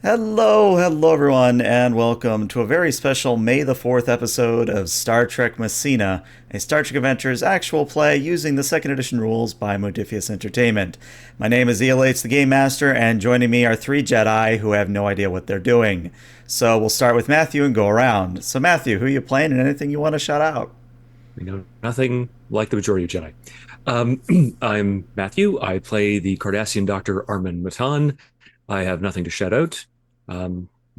Hello everyone, and welcome to a very special May the 4th episode of Star Trek Messina, a Star Trek Adventures actual play using the second edition rules by Modifius Entertainment. My name is E03, the Game Master, and joining me are three Jedi who have no idea what they're doing. So we'll start with Matthew and go around. So Matthew, who are you playing and anything you want to shout out? We know nothing like the majority of Jedi. I'm Matthew. I play the Cardassian Doctor Armin Matan. I have nothing to shout out,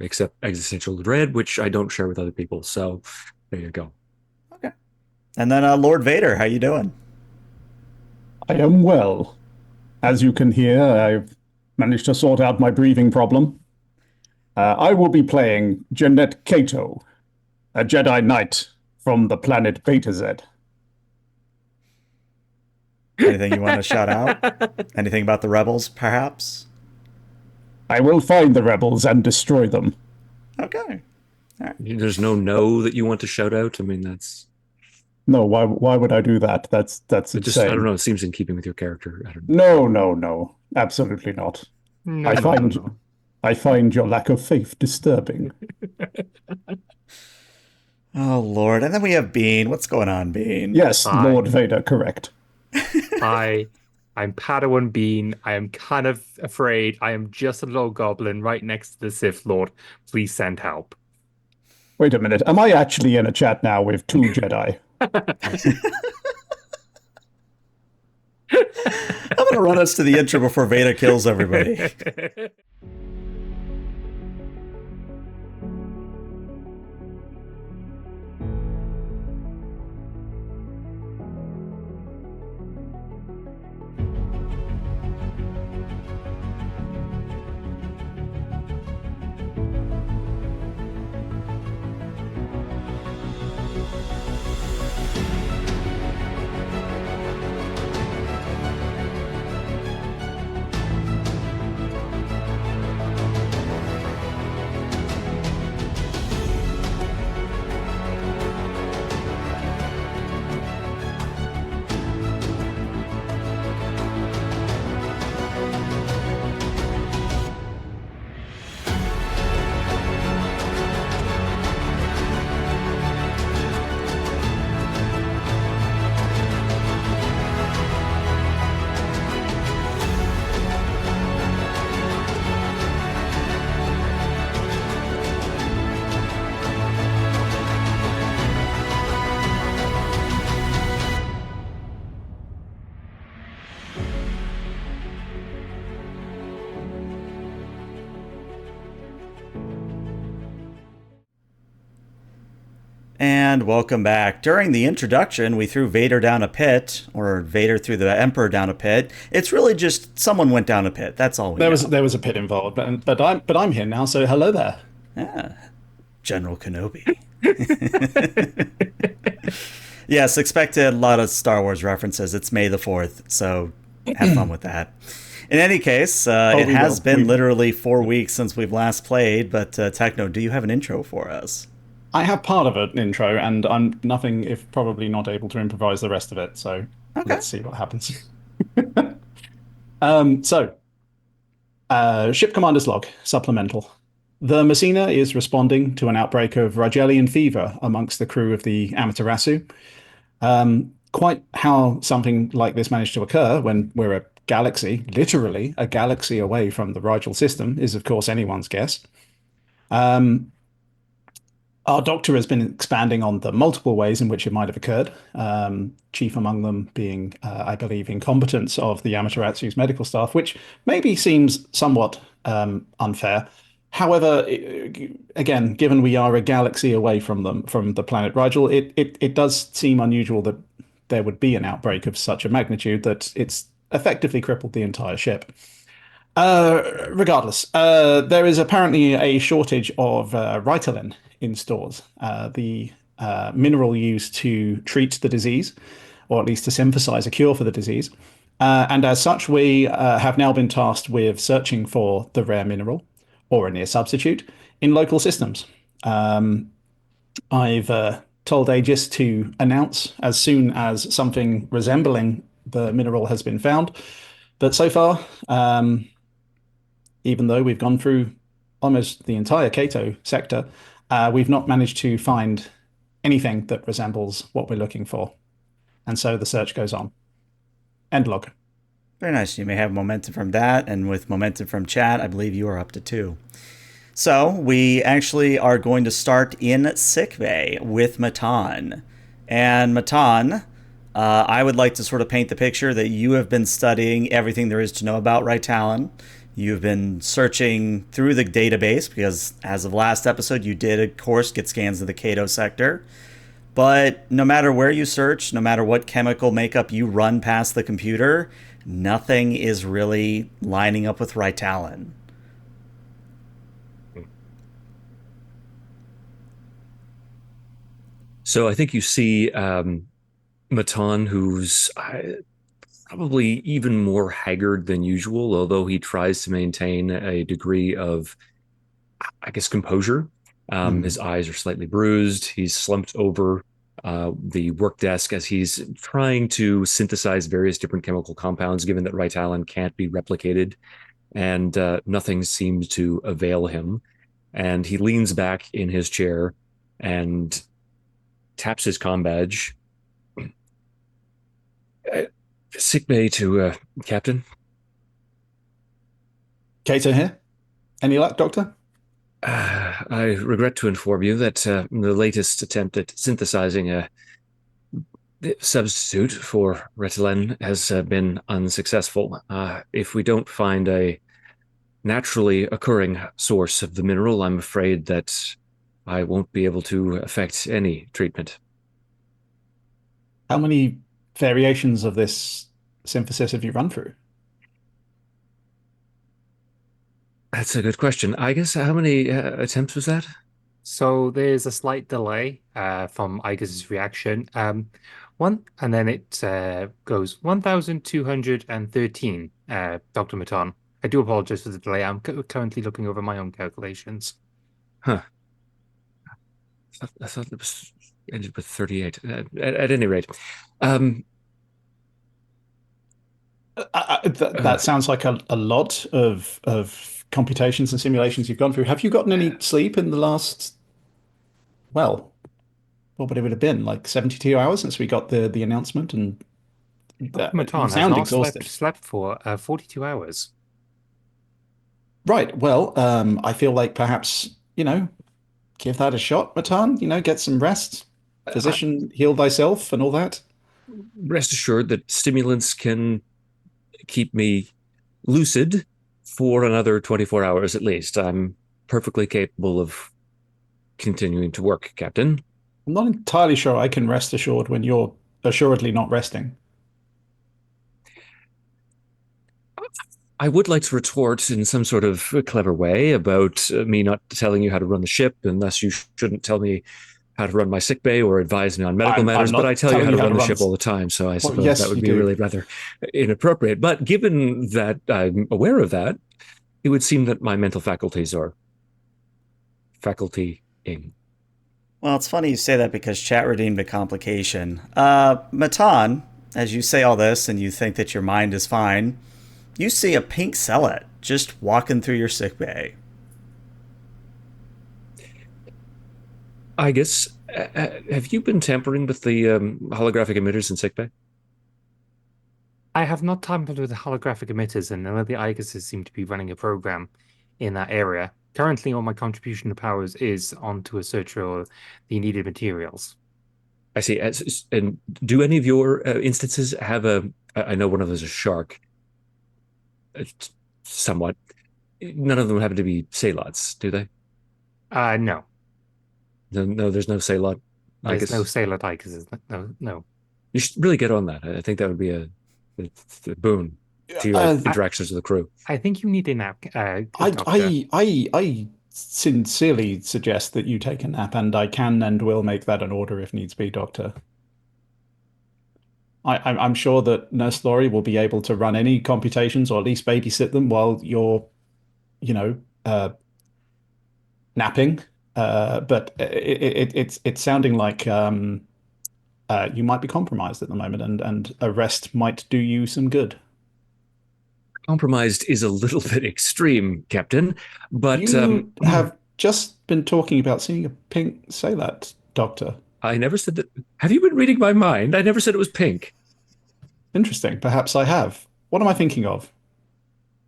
except existential dread, which I don't share with other people. So there you go. Okay. And then Lord Vader, how you doing? I am well. As you can hear, I've managed to sort out my breathing problem. I will be playing Jeanette Cato, a Jedi Knight from the planet Beta Z. Anything you want to shout out? Anything about the rebels, perhaps? I will find the rebels and destroy them. Okay. There's no that you want to shout out. I mean, that's No, why would I do that? That's it. Just insane. I don't know. It seems in keeping with your character. I don't know. No, absolutely not. No, I no, find no, no. I find your lack of faith disturbing. Oh Lord. And then we have Bean. What's going on, Bean? Yes, Hi. Lord Vader, correct. I'm Padawan Bean. I am kind of afraid. I am just a little goblin right next to the Sith Lord. Please send help. Wait a minute. Am I actually in a chat now with two Jedi? I'm going to run us to the intro before Vader kills everybody. And welcome back. During the introduction, we threw Vader down a pit, or Vader threw the Emperor down a pit. It's really just someone went down a pit. That's all we There know. was a pit involved, but I'm here now, so hello there. Yeah. General Kenobi. Yes, expected a lot of Star Wars references. It's May the 4th, so have fun with that. In any case, it has been literally 4 weeks since we've last played, but Techno, do you have an intro for us? I have part of an intro, and I'm nothing if probably not able to improvise the rest of it. So let's see what happens. Ship Commander's Log, supplemental. The Messina is responding to an outbreak of Ryetalyn fever amongst the crew of the Amaterasu. Quite how something like this managed to occur when we're a galaxy, literally a galaxy away from the Rigel system, is of course anyone's guess. Our Doctor has been expanding on the multiple ways in which it might have occurred, chief among them being, I believe, incompetence of the Amaterasu's medical staff, which maybe seems somewhat unfair. However, again, given we are a galaxy away from them, from the planet Rigel, it does seem unusual that there would be an outbreak of such a magnitude that it's effectively crippled the entire ship. Regardless, there is apparently a shortage of Ryetalyn in stores, the mineral used to treat the disease, or at least to synthesize a cure for the disease. And as such, we have now been tasked with searching for the rare mineral or a near substitute in local systems. I've told Aegis to announce as soon as something resembling the mineral has been found. But so far, even though we've gone through almost the entire Cato sector, we've not managed to find anything that resembles what we're looking for. And so the search goes on. End log. Very nice. You may have momentum from that, and with momentum from chat, I believe you are up to 2. So we actually are going to start in sickbay with Matan. And Matan, I would like to sort of paint the picture that you have been studying everything there is to know about Ryetalyn. You've been searching through the database because, as of last episode, you did, of course, get scans of the Cato sector. But no matter where you search, no matter what chemical makeup you run past the computer, nothing is really lining up with Ryetalyn. So I think you see Matan, who's probably even more haggard than usual, although he tries to maintain a degree of, I guess, composure. His eyes are slightly bruised. He's slumped over the work desk as he's trying to synthesize various different chemical compounds, given that Ryetalyn can't be replicated, and nothing seems to avail him. And he leans back in his chair and taps his comm badge. Sick bay to Captain. Cato here. Any luck, Doctor? I regret to inform you that the latest attempt at synthesizing a substitute for Ryetalyn has been unsuccessful. If we don't find a naturally occurring source of the mineral, I'm afraid that I won't be able to effect any treatment. How many variations of this synthesis have you run through? That's a good question. I guess how many attempts was that? So there's a slight delay from Igus's reaction. And then it goes 1,213, Dr. Matan. I do apologize for the delay. I'm currently looking over my own calculations. Huh. I thought it was ended with 38. At any rate, that sounds like a lot of computations and simulations you've gone through. Have you gotten any sleep in the last, well, what would it have been, like 72 hours since we got the announcement? And Dr. you Matan has sound not exhausted. slept for 42 hours. Right. Well, I feel like perhaps, give that a shot, Matan, get some rest. Physician, heal thyself and all that. rest assured that stimulants can keep me lucid for another 24 hours at least. I'm perfectly capable of continuing to work, Captain. I'm not entirely sure I can rest assured when you're assuredly not resting. I would like to retort in some sort of clever way about me not telling you how to run the ship, and thus you shouldn't tell me how to run my sick bay or advise me on medical matters, but I tell you how to run the ship all the time, so I suppose yes, that would you be do. really rather inappropriate. But given that I'm aware of that, it would seem that my mental faculties are facultying. Well, it's funny you say that because chat redeemed a complication. Matan, as you say all this and you think that your mind is fine, you see a pink celet just walking through your sickbay. I guess, have you been tampering with the holographic emitters in sickbay? I have not tampered with the holographic emitters, and none of the Iguses seem to be running a program in that area. Currently, all my contribution to powers is onto a search for the needed materials. I see. And do any of your instances have I know one of those is shark, somewhat. None of them happen to be Salots, do they? No. No, there's no Salot. There's no Sailor Iguses. No. You should really get on that. I think that would be a boon to your interactions with the crew. I think you need a nap. I sincerely suggest that you take a nap, and I can and will make that an order if needs be, Doctor. I'm sure that Nurse Laurie will be able to run any computations or at least babysit them while you're, napping. But it's sounding like you might be compromised at the moment, and a rest might do you some good. Compromised is a little bit extreme, Captain, but You have just been talking about seeing a pink. Say that, Doctor. I never said that. Have you been reading my mind? I never said it was pink. Interesting. Perhaps I have. What am I thinking of?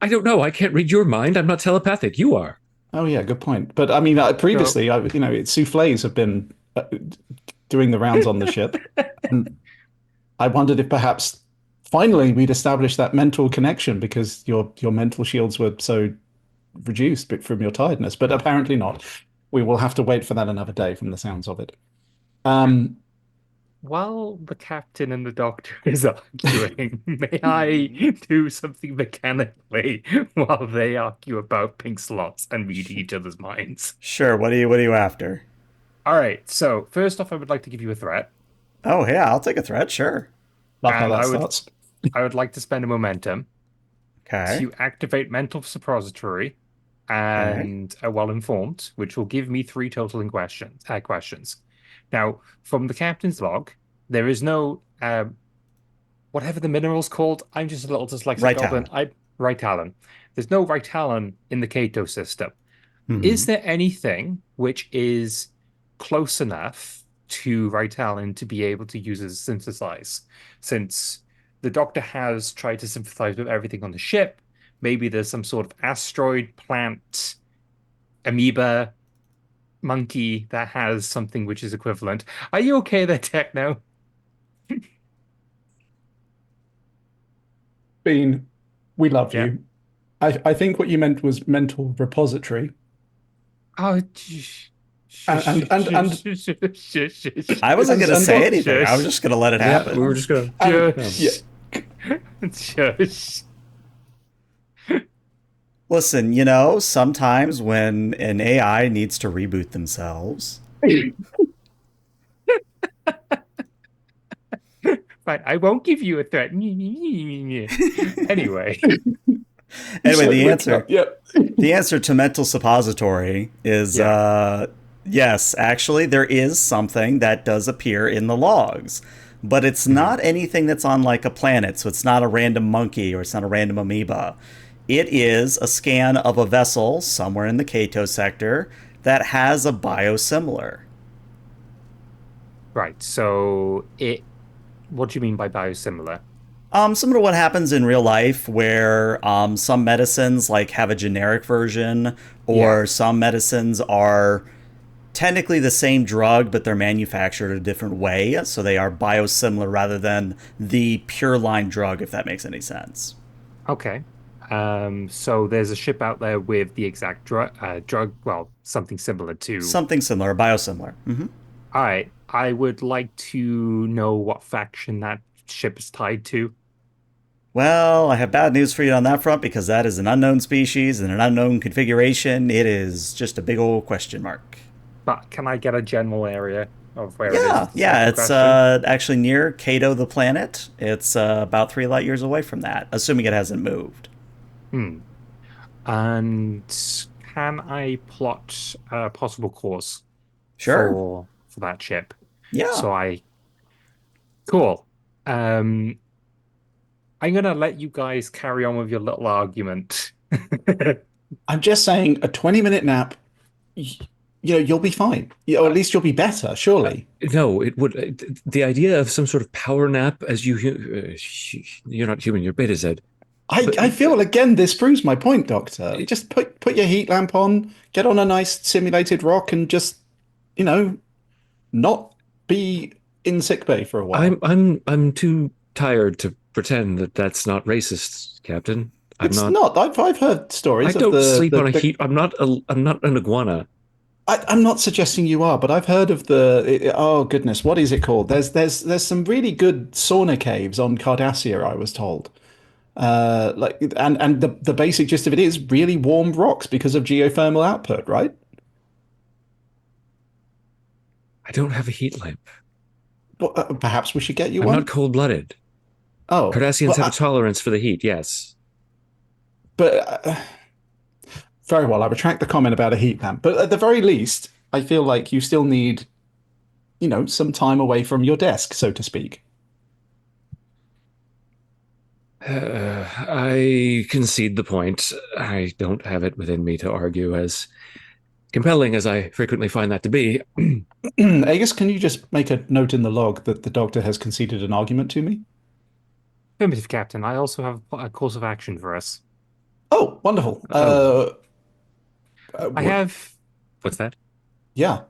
I don't know. I can't read your mind. I'm not telepathic. You are. Oh yeah, good point. But I mean, So, previously, souffles have been doing the rounds on the ship, and I wondered if perhaps finally we'd established that mental connection because your mental shields were so reduced from your tiredness, but apparently not. We will have to wait for that another day, from the sounds of it. Um, while the captain and the doctor is arguing, may I do something mechanically while they argue about pink slots and reading each other's minds? Sure. What are you after? All right. So first off, I would like to give you a threat, Oh yeah, I'll take a threat. Sure. love how and that starts. I would like to spend a momentum Okay. to activate mental suppository Okay. and a well-informed, which will give me 3 total in questions. Now, from the captain's log, there is no whatever the mineral's called. I'm just a little dyslexic goblin. Ryetalyn. Ryetalyn. There's no Ryetalyn in the Kato system. Is Hmm. there anything which is close enough to Ryetalyn to be able to use as synthesize? Since the Doctor has tried to sympathize with everything on the ship, maybe there's some sort of asteroid, plant, amoeba, monkey that has something which is equivalent. Are you okay there, Techno? Bean, we love Yeah. you. I think what you meant was mental repository. Oh, And I wasn't gonna and say what anything. I was just gonna let it Yeah, we were happen. just going and to. yeah, Shush. Listen, sometimes when an AI needs to reboot themselves. Fine, I won't give you a threat. Anyway, Anyway, so the answer yeah. the answer to mental suppository is yeah. yes, actually there is something that does appear in the logs. But it's Mhm. not anything that's on like a planet, so it's not a random monkey or it's not a random amoeba. It is a scan of a vessel somewhere in the Kato sector that has a biosimilar. Right. So what do you mean by biosimilar? Similar to what happens in real life, where some medicines like have a generic version, Yeah. or some medicines are technically the same drug, but they're manufactured a different way, so they are biosimilar rather than the pure line drug, if that makes any sense. Okay. So there's a ship out there with the exact drug, well, something similar to. Something similar, biosimilar. All right. I would like to know what faction that ship is tied to. Well, I have bad news for you on that front because that is an unknown species and an unknown configuration. It is just a big old question mark. But can I get a general area of where it is? Yeah, Is the yeah, second it's question. actually near Kato the planet. It's about 3 light years away from that, assuming it hasn't moved. Hmm. And can I plot a possible course Sure. for that ship? Yeah. So cool. Um, I'm gonna let you guys carry on with your little argument. I'm just saying a 20-minute nap, you'll be fine. Or at least you'll be better, surely. No, it would. The idea of some sort of power nap as you're not human, you're Beta Z. But I feel again this proves my point, Doctor. Just put your heat lamp on, get on a nice simulated rock, and just, you know, not be in sick bay for a while. I'm too tired to pretend that that's not racist, Captain. I'm It's not. not. I've heard I stories of don't sleep on a the heat. I'm not an iguana. I'm not suggesting you are, but I've heard of oh goodness, what is it called? There's some really good sauna caves on Cardassia, I was told. And the basic gist of it is really warm rocks because of geothermal output, right? I don't have a heat lamp. Well, perhaps we should get you I'm not one. cold-blooded. Oh, Cardassians well, have a tolerance for the heat. Yes. but very well. I retract the comment about a heat lamp. But at the very least, I feel like you still need, some time away from your desk, so to speak. I concede the point. I don't have it within me to argue, as compelling as I frequently find that to be. Aegis, can you just make a note in the log that the doctor has conceded an argument to me? Affirmative, Captain. I also have a course of action for us. Oh, wonderful. Oh, I What? have, what's that? Yeah.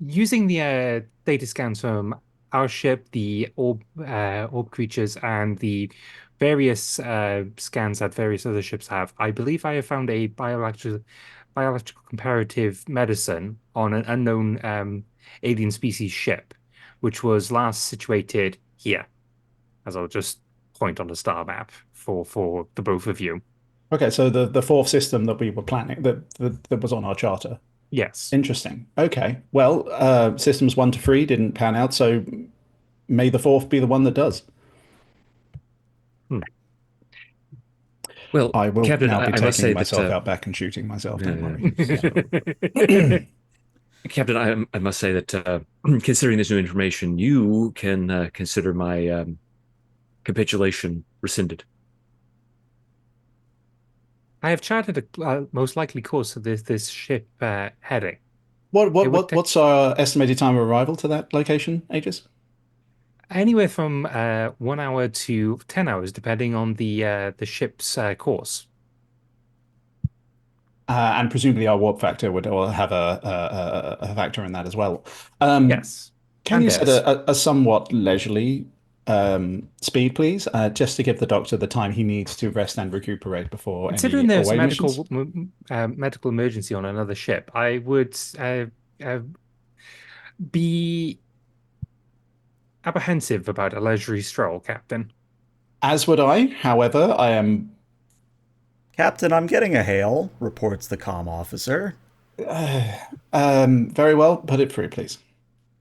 using the data scans from our ship, the orb creatures, and the various scans that various other ships have, I believe I have found a biological comparative medicine on an unknown alien species ship, which was last situated here, as I'll just point on the star map for the both of you. Okay, so the fourth system that we were planning that was on our charter. Yes. Interesting. Okay. Well, systems 1 to 3 didn't pan out, so may the fourth be the one that does. Hmm. Well, I will Captain, now I, be I must taking say that myself out back and shooting myself. Don't uh, worry. Captain, I must say that considering this new information, you can consider my capitulation rescinded. I have charted a most likely course of this ship heading. What It what would what take what's our estimated time of arrival to that location, Aegis? anywhere from 1 hour to 10 hours, depending on the ship's course. And presumably our warp factor would all have a factor in that as well. Um, Yes, can and you set theirs. a somewhat leisurely speed, please, just to give the doctor the time he needs to rest and recuperate before Considering any there's a away missions? medical emergency on another ship, I would uh, be apprehensive about a leisurely stroll, Captain. As would I. However, I am Captain, I'm getting a hail, reports the comm officer. very well. Put it through, please.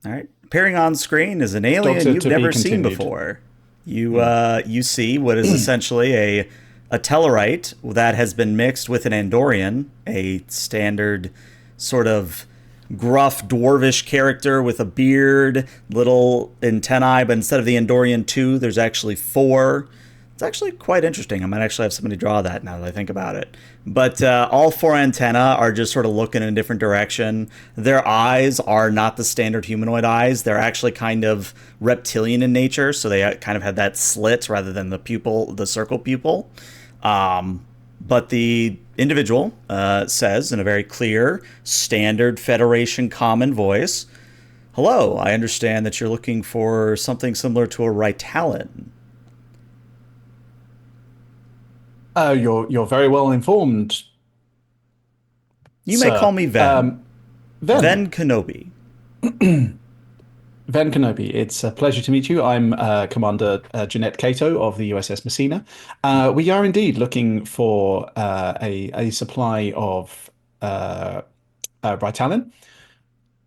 All right. Appearing on screen is an alien Doctor, you've to be never seen continued. before. You Hmm. you see what is essentially a Tellarite that has been mixed with an Andorian, a standard sort of gruff dwarvish character with a beard, little antennae, but instead of the Andorian two, there's actually four. It's actually quite interesting. I might actually have somebody draw that now that I think about it. But all four antennae are just sort of looking in a different direction. Their eyes are not the standard humanoid eyes. They're actually kind of reptilian in nature, so they kind of have that slit rather than the pupil, the circle pupil. But the individual says in a very clear, standard Federation common voice, "Hello, I understand that you're looking for something similar to a Ryetalyn." You're very well informed, You may call sir. me Ven. Ven. Ven Kenobi. Ven Kenobi, it's a pleasure to meet you. I'm Commander Jeanette Cato of the U.S.S. Messina. We are indeed looking for a supply of Ryetalyn.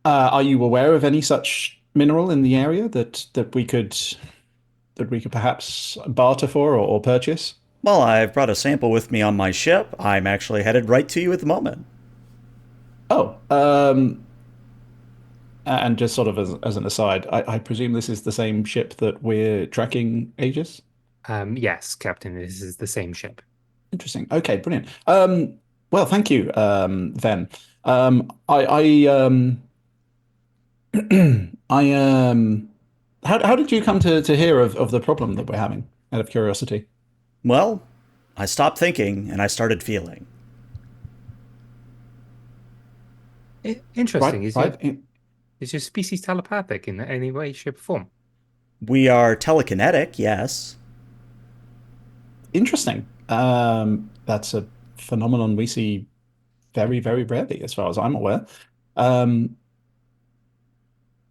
Are you aware of any such mineral in the area that we could perhaps barter for or purchase? Well, I've brought a sample with me on my ship. I'm actually headed right to you at the moment. Oh, and just sort of as an aside, I presume this is the same ship that we're tracking Aegis? Yes, Captain, this is the same ship. Interesting. Okay, brilliant. Well, thank you, then. I I how did you come to hear of the problem that we're having, out of curiosity? Well, I stopped thinking and I started feeling. Interesting. Right, Is right. your species telepathic in any way, shape, or form? We are telekinetic, yes. Interesting. That's a phenomenon we see very, very rarely, as far as I'm aware. Um,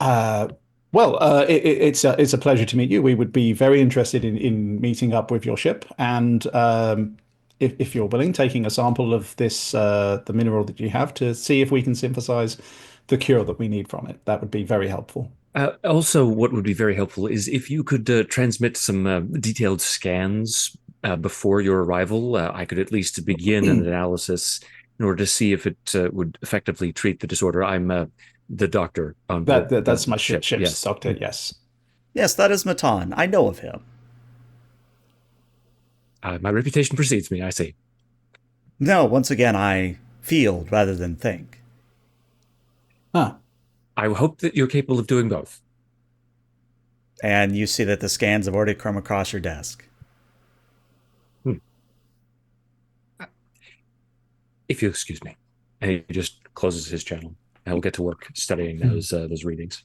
Uh, well, it's a pleasure to meet you. We would be very interested in meeting up with your ship, and if you're willing, taking a sample of this the mineral that you have to see if we can synthesize the cure that we need from it. That would be very helpful. Also, what would be very helpful is if you could transmit some detailed scans before your arrival. I could at least begin an analysis in order to see if it would effectively treat the disorder. I'm the doctor on board the That's my ship. ship's Yes. doctor. Yes. Yes, that is Matan. I know of him. My reputation precedes me, I see. No, once again, I feel rather than think. Ah, I hope that you're capable of doing both. And you see that the scans have already come across your desk. If you'll excuse me. And he just closes his channel. And we'll get to work studying those readings.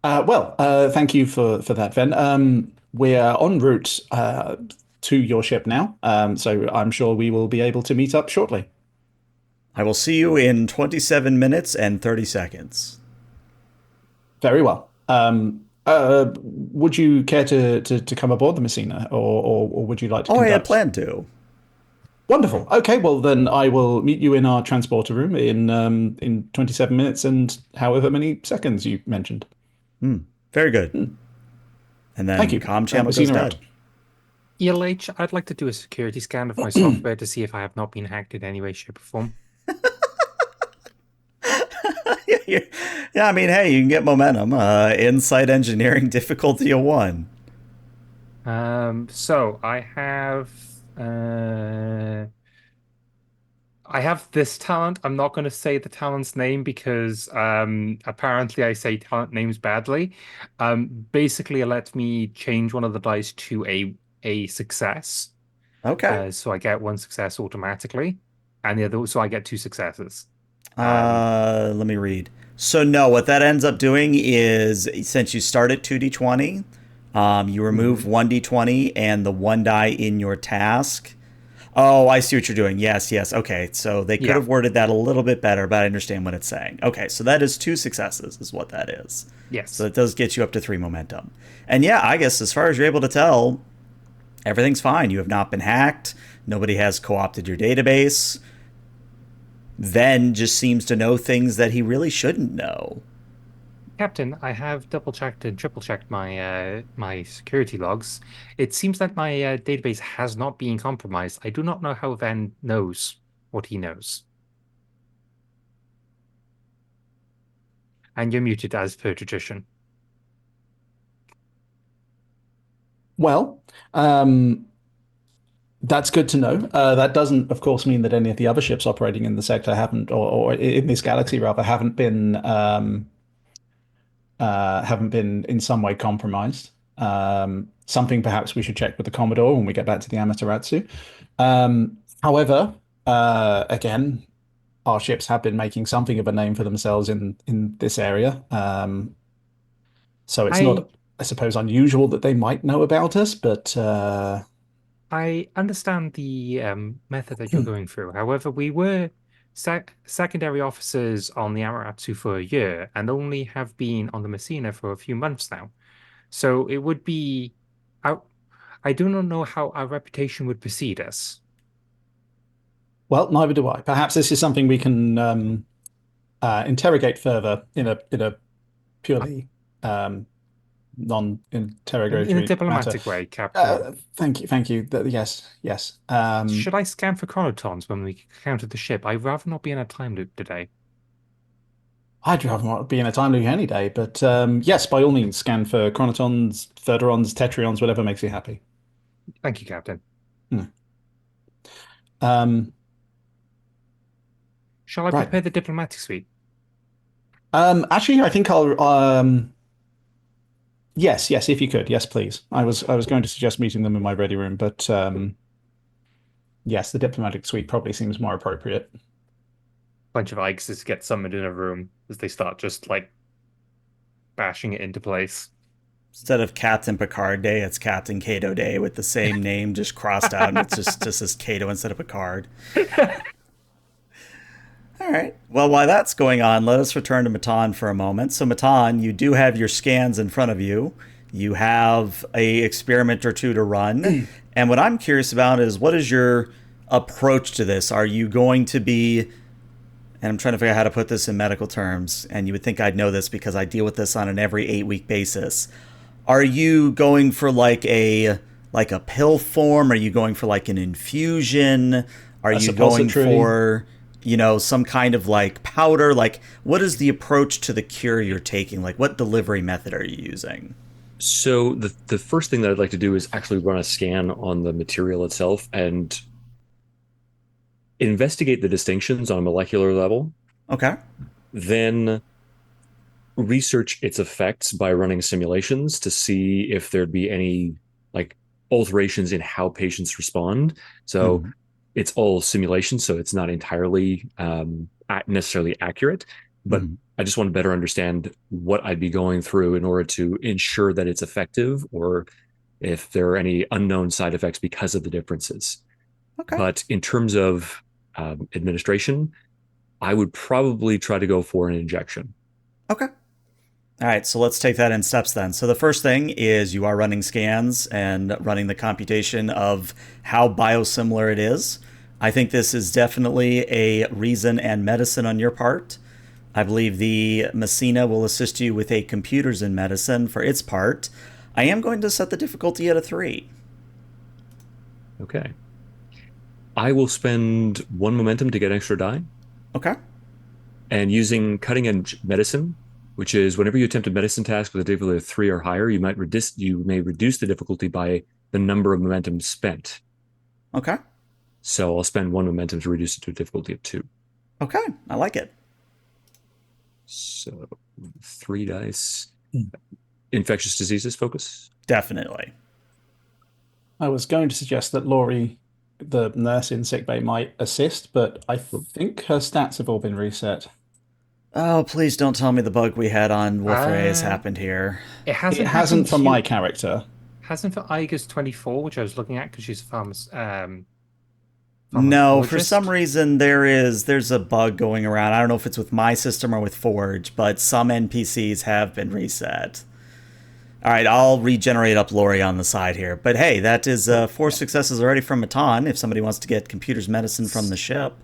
Thank you for that, Ven. We're en route to your ship now, so I'm sure we will be able to meet up shortly. I will see you in 27 minutes and 30 seconds. Very well. Would you care to come aboard the Messina, or would you like to Oh, I had conduct? planned to. Wonderful. Okay, well then I will meet you in our transporter room in 27 minutes and however many seconds you mentioned. Very good. And Thank then you. comm channel goes Messina dead. out. ELH, I'd like to do a security scan of my software to see if I have not been hacked in any way, shape, or form. Yeah, I mean, hey, you can get momentum. Insight engineering difficulty of 1. So I have this talent. I'm not going to say the talent's name because apparently I say talent names badly. Basically, it lets me change one of the dice to a success. Okay. So I get 1 success automatically, and the other, so I get 2 successes. Let me read. So no, what that ends up doing is since you start at 2d20, you remove 1d20 and the 1 die in your task. Oh, I see what you're doing. Yes, yes. Okay, so they could Yeah. have worded that a little bit better, but I understand what it's saying. Okay, so that is 2 successes, is what that is. Yes. So it does get you up to 3 momentum. And yeah, I guess as far as you're able to tell, everything's fine. You have not been hacked. Nobody has co-opted your database. Ven just seems to know things that he really shouldn't know. Captain, I have double-checked and triple-checked my my security logs. It seems that my database has not been compromised. I do not know how Van knows what he knows. And you're muted as per tradition. Well, that's good to know. That doesn't, of course, mean that any of the other ships operating in the sector haven't, or in this galaxy rather, haven't been in some way compromised. Something perhaps we should check with the Commodore when we get back to the Amaterasu. However, again, our ships have been making something of a name for themselves in this area. So it's not, I suppose, unusual that they might know about us, but I understand the method that you're going through. However, we were secondary officers on the Amaterasu for a year and only have been on the Messina for a few months now. So it would be I do not know how our reputation would precede us. well, neither do I. Perhaps this is something we can interrogate further in a purely In a non-interrogatory matter. diplomatic way, Captain. Thank you. Yes, yes. Should I scan for chronotons when we counter the ship? I'd rather not be in a time loop today. I'd rather not be in a time loop any day, but yes, by all means, scan for chronotons, verderons, tetrions, whatever makes you happy. Thank you, Captain. Shall I Right. prepare the diplomatic suite? Actually, I think I'll yes, yes, if you could, yes, please. I was going to suggest meeting them in my ready room, but yes, the diplomatic suite probably seems more appropriate. Bunch of Ikeses get summoned in a room as they start just like bashing it into place. Instead of Captain Picard Day, it's Captain Cato Day with the same name just crossed out, and it's just says Cato instead of Picard. All right. Well, while that's going on, let us return to Matan for a moment. So, Matan, you do have your scans in front of you. You have a experiment or two to run. And what I'm curious about is what is your approach to this? Are you going to be, and I'm trying to figure out how to put this in medical terms, and you would think I'd know this because I deal with this on an every 8-week basis. Are you going for like a pill form? Are you going for like an infusion? Are you going for, you know, some kind of like powder? Like, what is the approach to the cure you're taking? Like, what delivery method are you using? So the first thing that I'd like to do is actually run a scan on the material itself and investigate the distinctions on a molecular level, Okay. then research its effects by running simulations to see if there'd be any like alterations in how patients respond. So Hmm. it's all simulation, so it's not entirely necessarily accurate, but Hmm. I just want to better understand what I'd be going through in order to ensure that it's effective or if there are any unknown side effects because of the differences. Okay. But in terms of administration, I would probably try to go for an injection. Okay. All right, so let's take that in steps then. So the first thing is you are running scans and running the computation of how biosimilar it is. I think this is definitely a reason and medicine on your part. I believe the Messina will assist you with a computers in medicine for its part. I am going to set the difficulty at a 3. Okay. I will spend one momentum to get extra die. Okay. And using cutting edge medicine, which is whenever you attempt a medicine task with a difficulty of 3 or higher, you may reduce the difficulty by the number of momentum spent. Okay. So I'll spend one momentum to reduce it to a difficulty of 2. Okay. I like it. So 3 dice. Infectious diseases focus. Definitely. I was going to suggest that Laurie, the nurse in sickbay, might assist, but I think her stats have all been reset. Oh, please don't tell me the bug we had on Wolfray has Uh, happened here. it It hasn't hasn't happened for to my character. hasn't for Igus 24, which I was looking at because she's a No, for some pharmacologist. reason there's a bug going around. I don't know if it's with my system or with Forge, but some NPCs have been reset. All right, I'll regenerate up Lori on the side here. But hey, that is 4 Yeah. successes already from Matan. If somebody wants to get computer's medicine from the ship.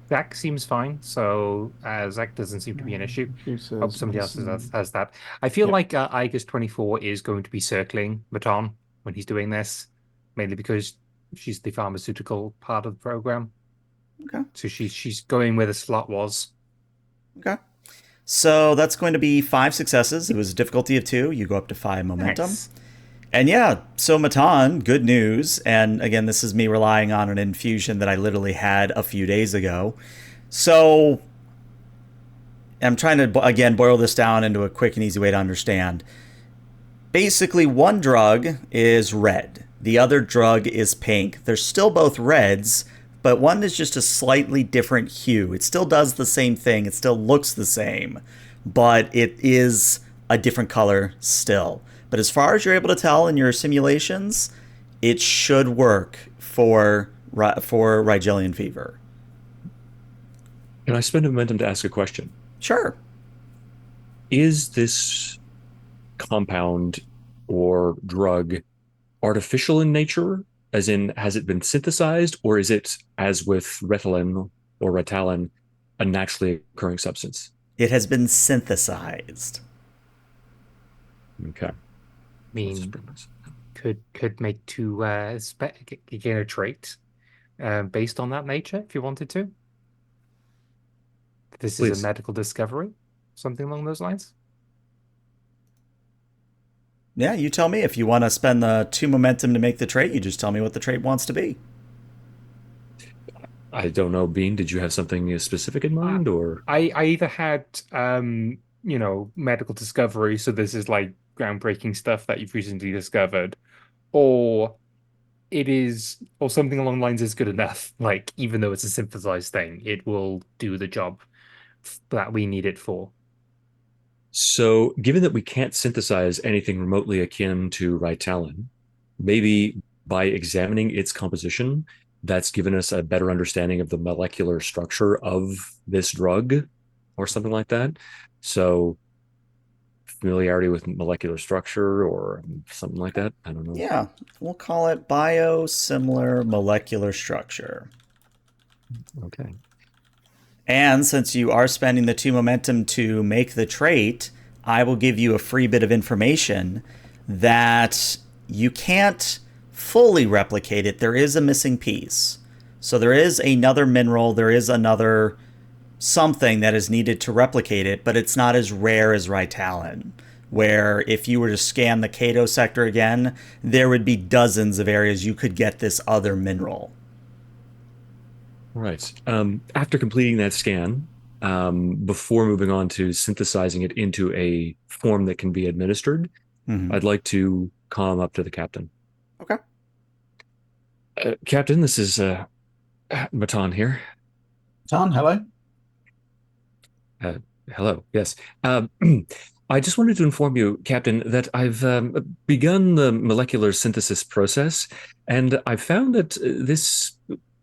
Zach seems fine, so Zach doesn't seem to be an issue. Hope Computers, somebody else medicine. has that. I feel Yep. like Igus 24 is going to be circling Maton when he's doing this, mainly because she's the pharmaceutical part of the program. Okay. So she's going where the slot was. Okay. So that's going to be 5 successes. It was a difficulty of 2. You go up to 5 momentum. Nice. And yeah, so Matan, good news. And again, this is me relying on an infusion that I literally had a few days ago. So I'm trying to, again, boil this down into a quick and easy way to understand. Basically, one drug is red, the other drug is pink. They're still both reds, but one is just a slightly different hue. It still does the same thing, it still looks the same, but it is a different color still. But as far as you're able to tell in your simulations, it should work for Ryetalyn fever. Can I spend a momentum to ask a question? Sure. Is this compound or drug artificial in nature? As in, has it been synthesized, or is it, as with Ryetalyn or Ryetalyn, a naturally occurring substance? It has been synthesized. Okay. I mean, could make two gain a trait based on that nature if you wanted to. This is a Please. medical discovery, something along those lines. Yeah, you tell me. If you want to spend the 2 momentum to make the trait, you just tell me what the trait wants to be. I don't know, Bean, did you have something specific in mind, or? I either had medical discovery, so this is like groundbreaking stuff that you've recently discovered, or or something along the lines is good enough. Like, even though it's a synthesized thing, it will do the job that we need it for. So, given that we can't synthesize anything remotely akin to Ryetalyn, maybe by examining its composition, that's given us a better understanding of the molecular structure of this drug or something like that. So, familiarity with molecular structure or something like that. I don't know. Yeah, we'll call it biosimilar molecular structure. Okay. And since you are spending the 2 momentum to make the trait, I will give you a free bit of information that you can't fully replicate it. There is a missing piece. So there is another mineral, there is another something that is needed to replicate it, but it's not as rare as Ryetalyn. where if you were to scan the Kato sector again, there would be dozens of areas you could get this other mineral. Right. After completing that scan, before moving on to synthesizing it into a form that can be administered, I'd like to come up to the captain. Okay. Captain, this is Matan here. Tan, hello. Hello. Yes. I just wanted to inform you, Captain, that I've begun the molecular synthesis process, and I've found that this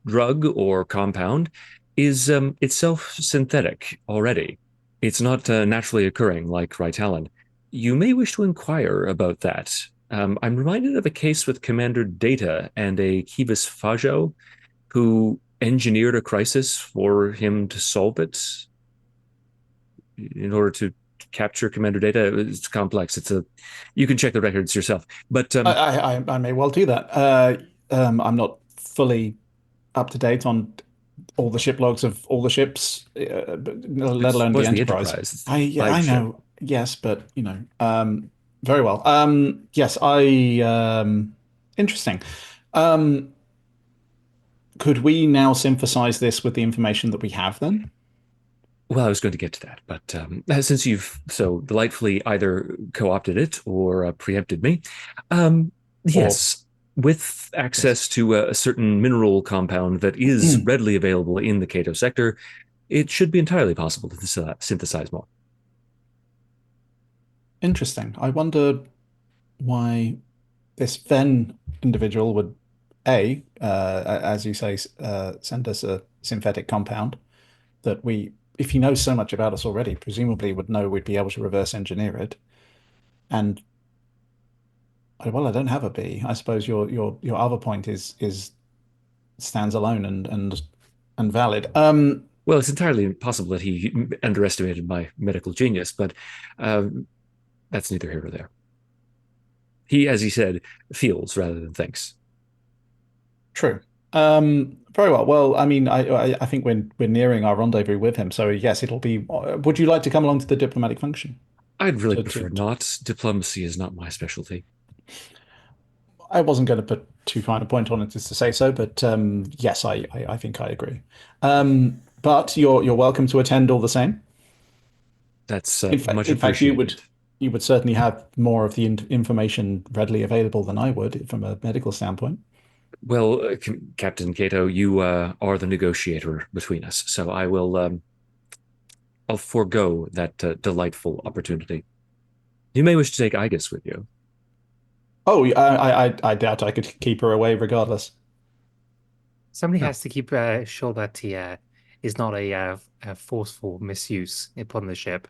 drug or compound is itself synthetic already. It's not naturally occurring like Ryetalyn. You may wish to inquire about that. I'm reminded of a case with Commander Data and a Kivas Fajo who engineered a crisis for him to solve it in order to capture Commander Data. It's complex. You can check the records yourself. But I may well do that. I'm not fully up to date on all the ship logs of all the ships, let alone the Enterprise. I know, yes, but very well. Yes, interesting. Could we now synthesize this with the information that we have then? Well, I was going to get to that, but since you've so delightfully either co-opted it or preempted me, yes, with access to a certain mineral compound that is readily available in the Kato sector, it should be entirely possible to synthesize more. Interesting. I wonder why this Venn individual would, as you say, send us a synthetic compound that if he knows so much about us already, presumably would know we'd be able to reverse engineer it. And well, I don't have a B. I suppose your other point is stands alone and valid. Well, it's entirely possible that he underestimated my medical genius, but that's neither here nor there. He, as he said, feels rather than thinks. True. Very well. Well, I mean, I think we're nearing our rendezvous with him. So yes, it'll be. Would you like to come along to the diplomatic function? I'd really prefer not. Diplomacy is not my specialty. I wasn't going to put too fine a point on it as to say so, but yes, I think I agree. But you're welcome to attend all the same. That's much appreciated. You would certainly have more of the information readily available than I would from a medical standpoint. Well, Captain Kato, you are the negotiator between us, so I will. I'll forego that delightful opportunity. You may wish to take Igus with you. Oh, I doubt I could keep her away regardless. Somebody has to keep sure that he is not a forceful misuse upon the ship.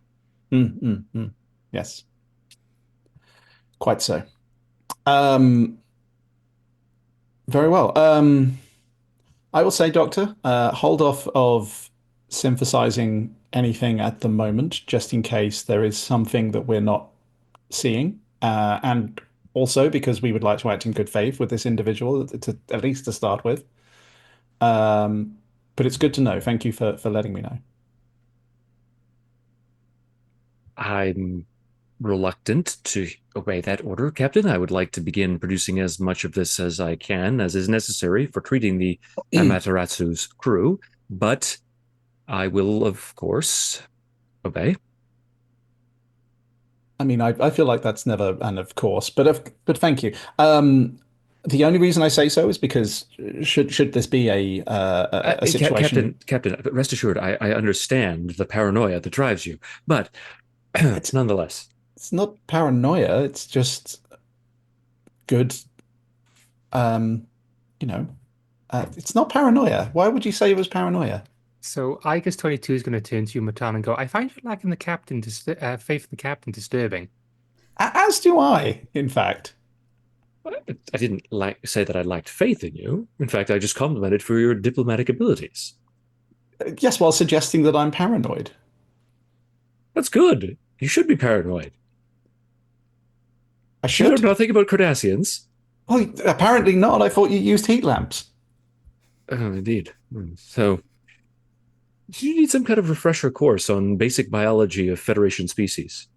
Yes, quite so. Very well. I will say, Doctor, hold off of synthesizing anything at the moment, just in case there is something that we're not seeing, and also because we would like to act in good faith with this individual, at least to start with. But it's good to know. Thank you for letting me know. I'm reluctant to obey that order, Captain. I would like to begin producing as much of this as I can, as is necessary for treating the Amateratsu's crew, but I will, of course, obey. I mean, I feel like that's never an of course, but thank you. The only reason I say so is because should this be a situation, Captain, rest assured, I understand the paranoia that drives you, but it's nonetheless. It's not paranoia. It's just good. It's not paranoia. Why would you say it was paranoia? So Igus 22 is going to turn to you, Matan, and go, I find you lacking the captain faith in the captain disturbing. As do I, in fact. I didn't say that I lacked faith in you. In fact, I just complimented for your diplomatic abilities. Yes, while suggesting that I'm paranoid. That's good. You should be paranoid. I should. You know nothing about Cardassians. Well, apparently not. I thought you used heat lamps. Oh, indeed. So, you need some kind of refresher course on basic biology of Federation species.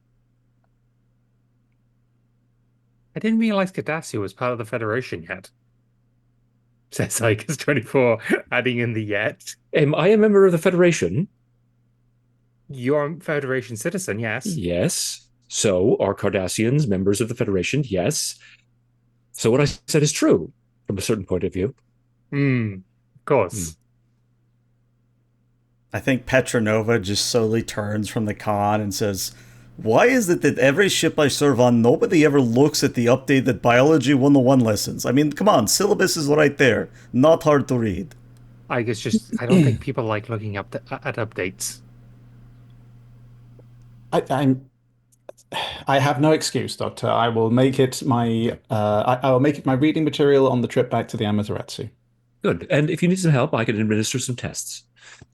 I didn't realize Cardassia was part of the Federation yet. Says Icus 24, adding in the yet. Am I a member of the Federation? You're a Federation citizen, yes. Yes. So are Cardassians members of the Federation? Yes. So what I said is true from a certain point of view. Of course. I think Petronova just slowly turns from the con and says, "Why is it that every ship I serve on, nobody ever looks at the updated Biology 101 lessons? I mean, come on, syllabus is right there. Not hard to read." I guess just, I don't think people like looking up at updates. I have no excuse, Doctor. I will make it my I will make it my reading material on the trip back to the Amaterasu. Good. And if you need some help, I can administer some tests.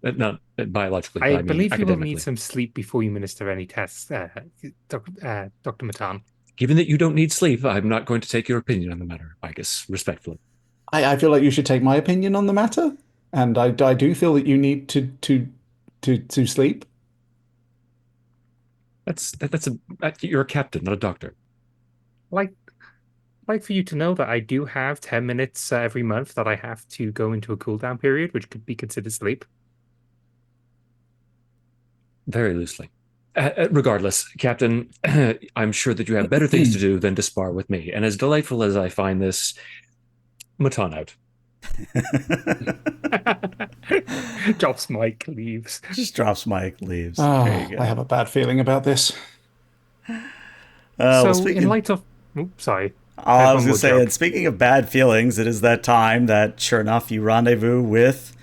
Not biologically, I but I mean believe you will academically. need some sleep before you minister any tests, Dr. Matan. Given that you don't need sleep, I'm not going to take your opinion on the matter, I guess, respectfully. I feel like you should take my opinion on the matter, and I do feel that you need to sleep. You're a captain, not a doctor. Like for you to know that I do have 10 minutes every month that I have to go into a cooldown period, which could be considered sleep. Very loosely. Regardless, Captain, I'm sure that you have better things to do than to spar with me. And as delightful as I find this, Matan out. Drops mic, leaves. Just drops mic, leaves. Oh, There you go. I have a bad feeling about this. Well, So, in light of... Oops, sorry. I was one going more to say, joke. and speaking of bad feelings, it is that time that, sure enough, you rendezvous with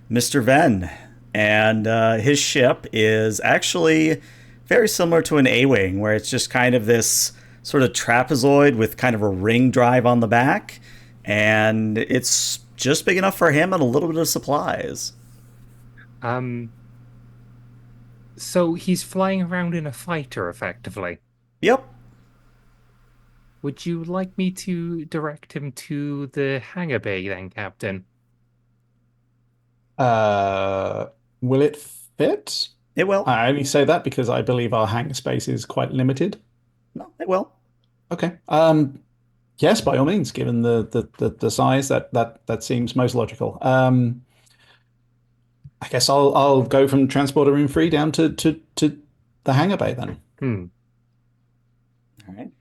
Mr. Venn. And his ship is actually very similar to an A-Wing, where it's just kind of this sort of trapezoid with kind of a ring drive on the back. And it's just big enough for him and a little bit of supplies. So he's flying around in a fighter, effectively. Yep. Would you like me to direct him to the hangar bay then, Captain? Will it fit? It will. I only say that because I believe our hangar space is quite limited. No, it will. Okay. Yes, by all means, given the size, that seems most logical. I guess I'll go from transporter room 3 down to the hangar bay then. All right.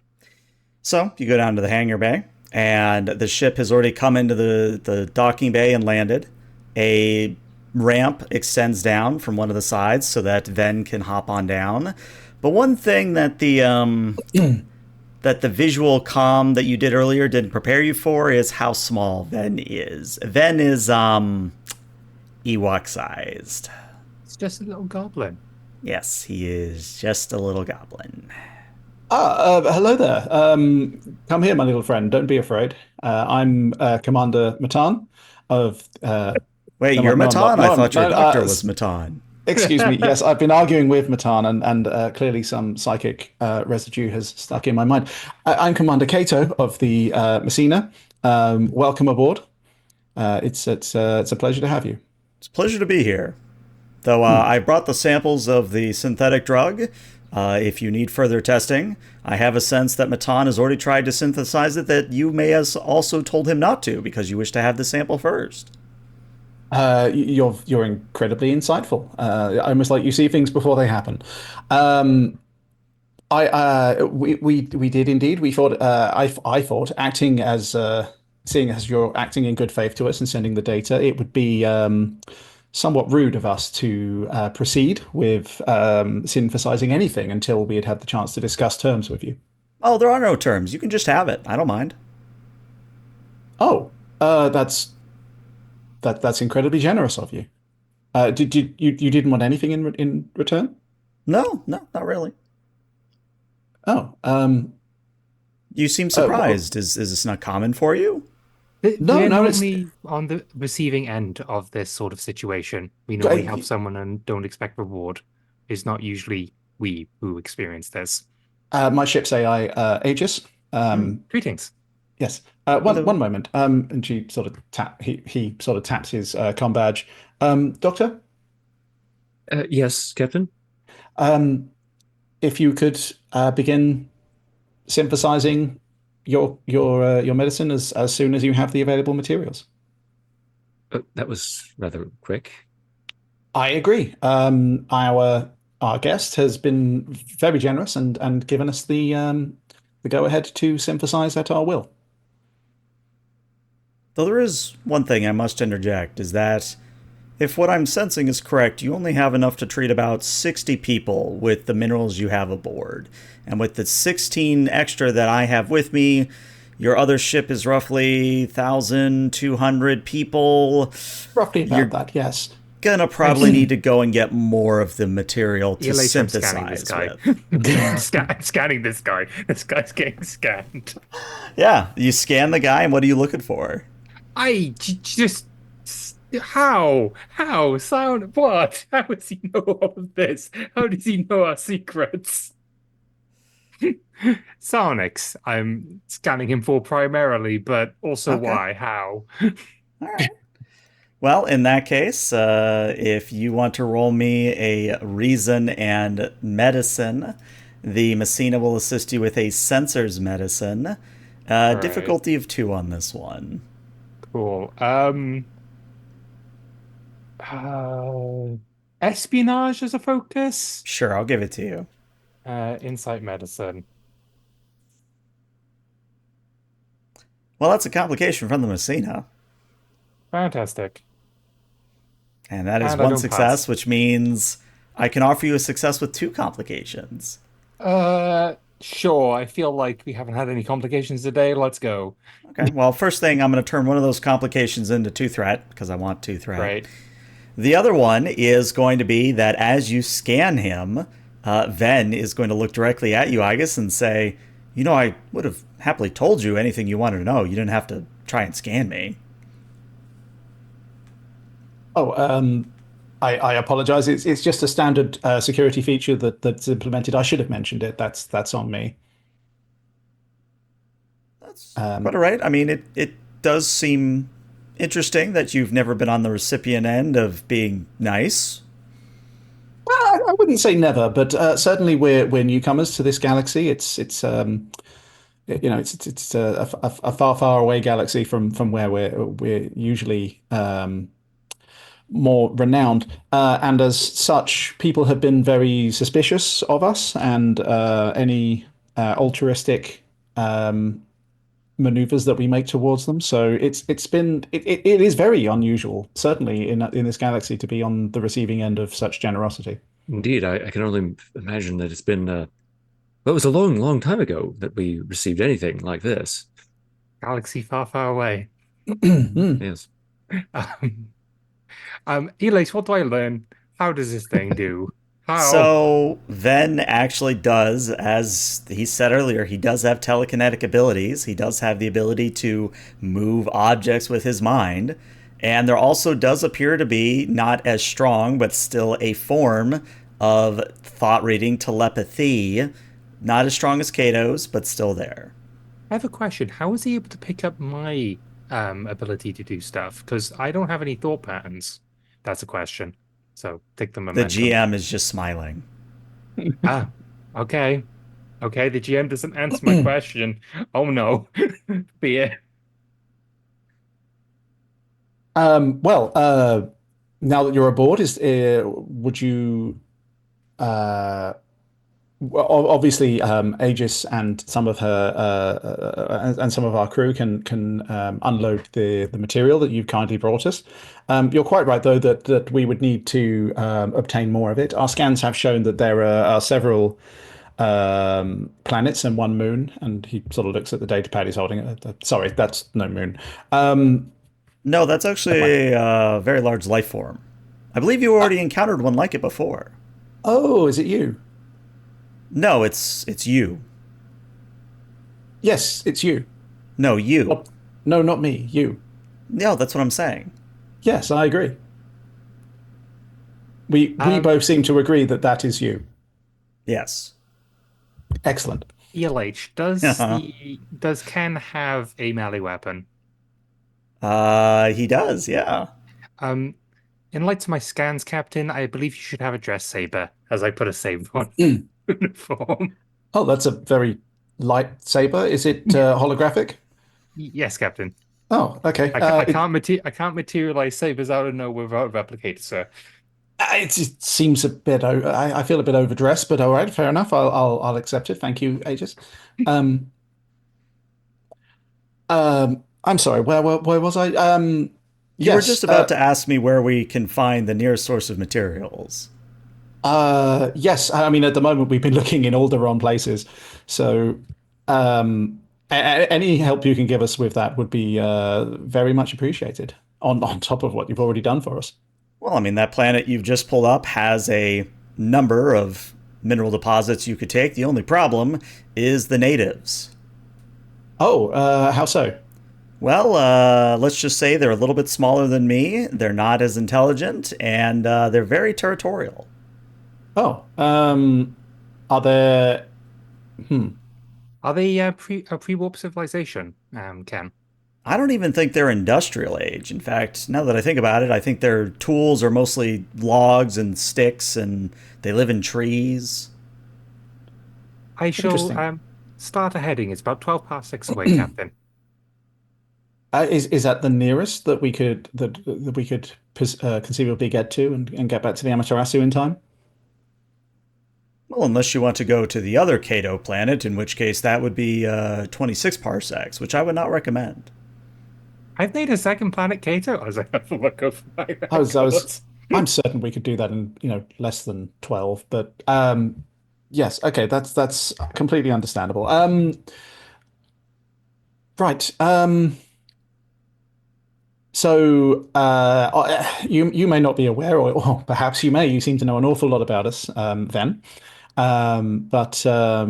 So you go down to the hangar bay, and the ship has already come into the docking bay and landed. A ramp extends down from one of the sides so that Ven can hop on down. But one thing that the that the visual comm that you did earlier didn't prepare you for is how small Ven is. Ven is Ewok sized. It's just a little goblin. Yes, he is just a little goblin. Hello there. Come here, my little friend. Don't be afraid. I'm Commander Matan of. Wait, you're Matan? I thought your doctor was Matan. Excuse me. Yes, I've been arguing with Matan, and clearly some psychic residue has stuck in my mind. I'm Commander Cato of the Messina. Welcome aboard. It's a pleasure to have you. It's a pleasure to be here. Though I brought the samples of the synthetic drug. If you need further testing, I have a sense that Matan has already tried to synthesize it, that you may have also told him not to because you wish to have the sample first. You're incredibly insightful. Almost like you see things before they happen. We did indeed. We thought I thought acting as seeing as you're acting in good faith to us and sending the data, it would be somewhat rude of us to proceed with synthesizing anything until we had the chance to discuss terms with you. Oh, there are no terms. You can just have it. I don't mind. Oh, that's incredibly generous of you. Did you didn't want anything in return? No, not really. Oh, You seem surprised. Is this not common for you? No, We're no, it's- normally on the receiving end of this sort of situation. We normally help someone and don't expect reward. It's not usually we who experience this. my ship's AI, Aegis. Greetings. Yes. One moment. And she sort of he sort of taps his comm badge. Doctor, Yes, Captain? if you could begin synthesizing your medicine as soon as you have the available materials. That was rather quick. I agree. Our guest has been very generous and given us the go ahead to synthesize at our will. Though there is one thing I must interject, is that if what I'm sensing is correct, you only have enough to treat about 60 people with the minerals you have aboard. And with the 16 extra that I have with me, your other ship is roughly 1,200 people. Roughly about You're that, yes. gonna probably need to go and get more of the material to ELH, I'm scanning this synthesize guy. with. I'm scanning this guy. This guy's getting scanned. Yeah, you scan the guy, and what are you looking for? Just how sound what? How does he know all of this? How does he know our secrets? Sonics, I'm scanning him for primarily, but also Okay. why? How? All right. Well, in that case, if you want to roll me a reason and medicine, the Messina will assist you with a sensors medicine. Right. Difficulty of 2 on this one. Cool. Espionage as a focus. Sure, I'll give it to you. Insight medicine. Well, that's a complication from the Messina. Fantastic. And that is And I one don't success, pass. which means I can offer you a success with 2 complications. Sure. I feel like we haven't had any complications today. Let's go. Okay, well, first thing, I'm going to turn one of those complications into 2 threat, because I want 2 threat. Right. The other one is going to be that as you scan him, Ven is going to look directly at you, I guess, and say, you know, I would have happily told you anything you wanted to know. You didn't have to try and scan me. Oh, I apologize. It's just a standard security feature that's implemented. I should have mentioned it. That's on me. That's quite all right. I mean, it does seem interesting that you've never been on the recipient end of being nice. Well, I wouldn't say never, but certainly we're newcomers to this galaxy. It's a far far away galaxy from where we're usually more renowned, and as such, people have been very suspicious of us and any altruistic maneuvers that we make towards them. So it is very unusual, certainly in this galaxy, to be on the receiving end of such generosity. Indeed, I can only imagine that it's been, well, it was a long, long time ago that we received anything like this. Galaxy far, far away. Yes. Um, Elise, what do I learn? How does this thing do? How? So Ven actually does, as he said earlier, he does have telekinetic abilities. He does have the ability to move objects with his mind. And there also does appear to be, not as strong, but still a form of thought reading telepathy. Not as strong as Kato's, but still there. I have a question. How is he able to pick up my ability to do stuff? Because I don't have any thought patterns. That's a question. So take the The momentum. GM is just smiling. Ah, okay. Okay, the GM doesn't answer my question. Oh no. Be it. Well, now that you're aboard, is would you well, obviously, Aegis and some of her and some of our crew can unload the material that you've kindly brought us. You're quite right, though, that we would need to obtain more of it. Our scans have shown that there are several planets and 1 moon, and he sort of looks at the data pad he's holding. Sorry, that's no moon. No, that's actually a very large life form. I believe you already encountered one like it before. Oh, is it you? No, it's you. Yes, it's you. No, you. Oh, no, not me. You. No, that's what I'm saying. Yes, I agree. We both seem to agree that that is you. Yes. Excellent. ELH, does Ken have a melee weapon? He does, yeah. In light of my scans, Captain, I believe you should have a dress saber, as I put a saber on uniform. Oh, that's a very lightsaber. Is it holographic? Yes, Captain. Oh, okay. I can't materialize sabers out of nowhere without a replicator, sir. It just seems a bit. I feel a bit overdressed, but all right, fair enough. I'll accept it. Thank you, Aegis. Um, I'm sorry. Where was I? You were Yes. just about to ask me where we can find the nearest source of materials. Yes. I mean, at the moment, we've been looking in all the wrong places. So, any help you can give us with that would be very much appreciated. On top of what you've already done for us. Well, I mean, that planet you've just pulled up has a number of mineral deposits you could take. The only problem is the natives. Oh, how so? Well, let's just say they're a little bit smaller than me, they're not as intelligent, and they're very territorial. Oh, are there? Hmm. Are they a pre-warp civilization, Ken? I don't even think they're industrial age. In fact, now that I think about it, I think their tools are mostly logs and sticks, and they live in trees. I shall Interesting. start a heading. It's about 12 past 6 away, Captain. Is that the nearest that we could conceivably get to and get back to the Amaterasu in time? Well, unless you want to go to the other Kato planet, in which case that would be 26 parsecs, which I would not recommend. I've made a second planet Kato as I have to look over my I was, records. I'm certain we could do that in, less than 12, but yes, okay, that's completely understandable. Right. So you may not be aware, or perhaps you may. You seem to know an awful lot about us, then. But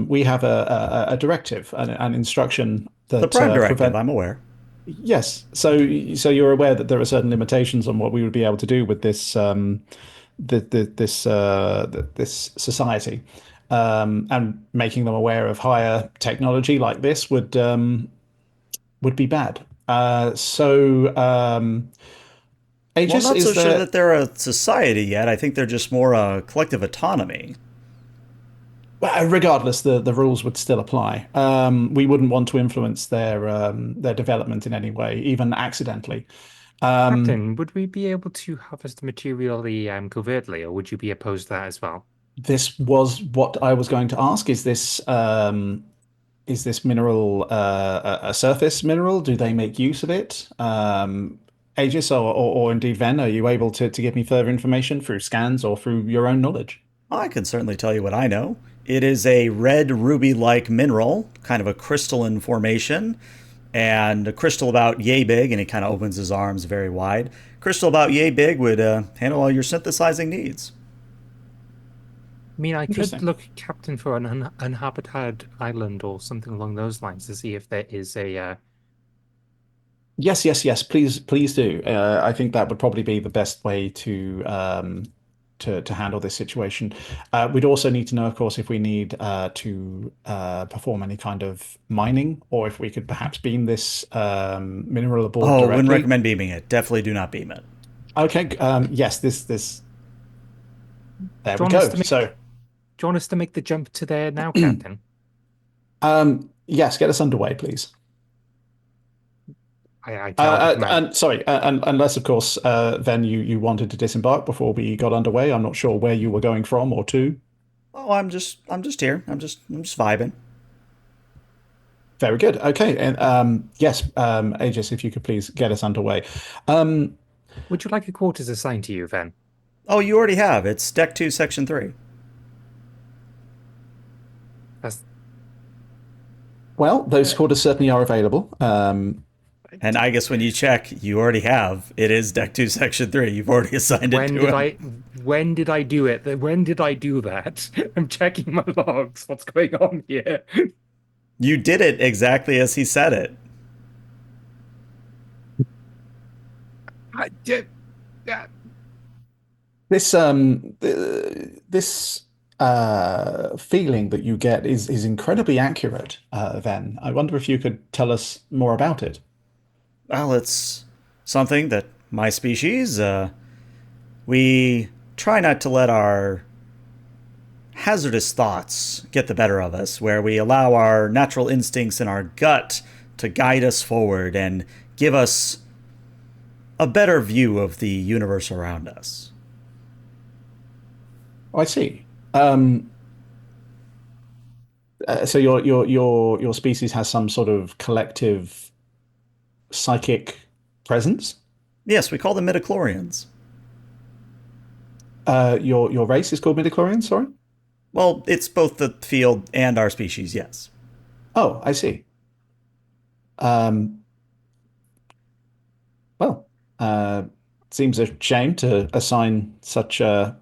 we have a directive, an instruction The that Prime Directive, prevent. I'm aware. Yes. So you're aware that there are certain limitations on what we would be able to do with this this society, and making them aware of higher technology like this would be bad. Well, I'm Aegis, not is so sure there? that they're a society yet. I think they're just more a collective autonomy. Well, regardless, the rules would still apply. We wouldn't want to influence their development in any way, even accidentally. Um, Captain, would we be able to harvest the material covertly, or would you be opposed to that as well? this was what I was going to ask. Is this mineral a surface mineral? Do they make use of it? Aegis, or indeed Ven, are you able to give me further information through scans or through your own knowledge? I can certainly tell you what I know. It is a red ruby like mineral, kind of a crystalline formation, and a crystal about yay big, and he kind of opens his arms very wide. Crystal about yay big would handle all your synthesizing needs. I mean, I could Interesting. look, Captain, for an uninhabited island or something along those lines to see if there is a. Yes, yes, yes. Please do. I think that would probably be the best way to handle this situation. We'd also need to know, of course, if we need to perform any kind of mining, or if we could perhaps beam this mineral aboard Oh, wouldn't directly. recommend beaming it. Definitely do not beam it. Okay. Yes. This. There Do you we want us go. to make? So, Do you want us to make the jump to there now, Captain? yes, get us underway, please. I tell the command. And sorry, unless of course, then you wanted to disembark before we got underway. I'm not sure where you were going from or to. Oh, I'm just here. I'm just vibing. Very good. Okay, and yes, Aegis, if you could please get us underway. Um, Would you like a quarters assigned to you, then? Oh, you already have. It's Deck 2, Section 3. That's well, those quarters certainly are available. And I guess when you check, you already have. It is Deck 2, Section 3. You've already assigned it when to did him. I when did I do it? When did I do that? I'm checking my logs. What's going on here? You did it exactly as he said it. I did. This feeling that you get is incredibly accurate. Then I wonder if you could tell us more about it. Well, it's something that my species, we try not to let our hazardous thoughts get the better of us, where we allow our natural instincts and our gut to guide us forward and give us a better view of the universe around us. Oh, I see. So your species has some sort of collective psychic presence. Yes, we call them midichlorians. Your race is called midichlorians, sorry? Well, it's both the field and our species, yes. Oh, I see. Um, well, seems a shame to assign such a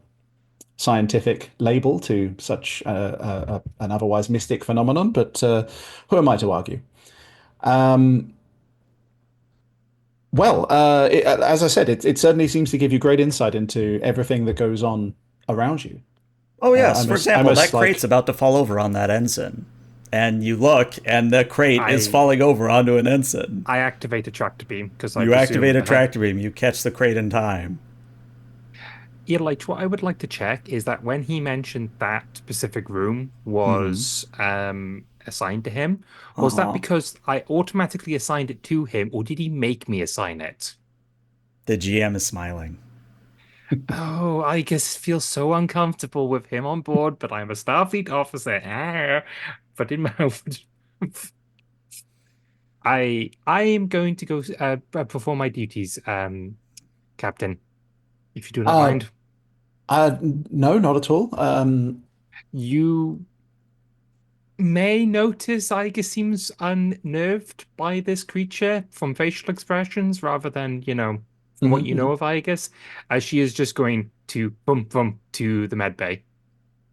scientific label to such an otherwise mystic phenomenon, but who am I to argue? Um, as I said, it certainly seems to give you great insight into everything that goes on around you. Oh, yes. For example, that Almost crate's like about to fall over on that ensign. And you look, and the crate is I falling over onto an ensign. I activate a tractor beam because I You activate a presume tractor beam, you catch the crate in time. Like what I would like to check is that when he mentioned that specific room Mm-hmm. was assigned to him, was that Uh-huh. because I automatically assigned it to him, or did he make me assign it? The GM is smiling. Oh, I just feel so uncomfortable with him on board, but I'm a Starfleet officer. But in my I am going to go perform my duties, Captain, if you do not uh, mind. no, not at all. You may notice Iger seems unnerved by this creature from facial expressions rather than, from what Mhm, you know mhm. of Igus, as she is just going to bump bump to the med bay.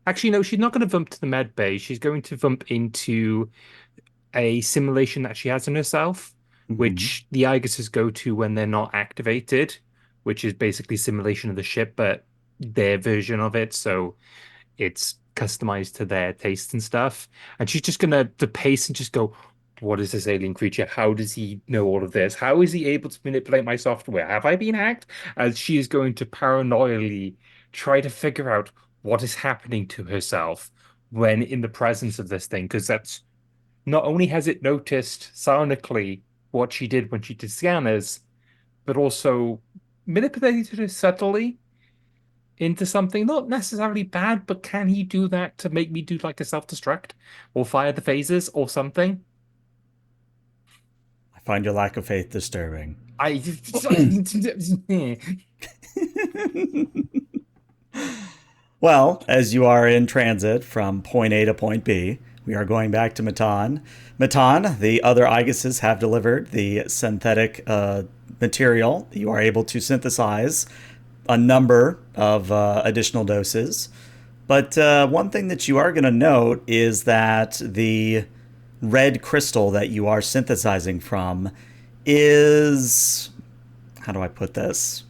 Actually, no, she's not going to bump to the med bay. She's going to bump into a simulation that she has in herself, Mm-hmm. which the Iguses go to when they're not activated, which is basically simulation of the ship, but their version of it. So it's customized to their taste and stuff. And she's just gonna the pace and just go, what is this alien creature? How does he know all of this? How is he able to manipulate my software? Have I been hacked? As she is going to paranoidally try to figure out what is happening to herself when in the presence of this thing, because that's not only has it noticed sonically what she did when she did scanners, but also manipulated her subtly into something not necessarily bad, but can he do that to make me do like a self-destruct or fire the phasers or something? I find your lack of faith disturbing. I Well, as you are in transit from point A to point B, we are going back to Matan. Matan, the other Iguses have delivered the synthetic material. You are able to synthesize a number of additional doses. But one thing that you are going to note is that the red crystal that you are synthesizing from is. How do I put this?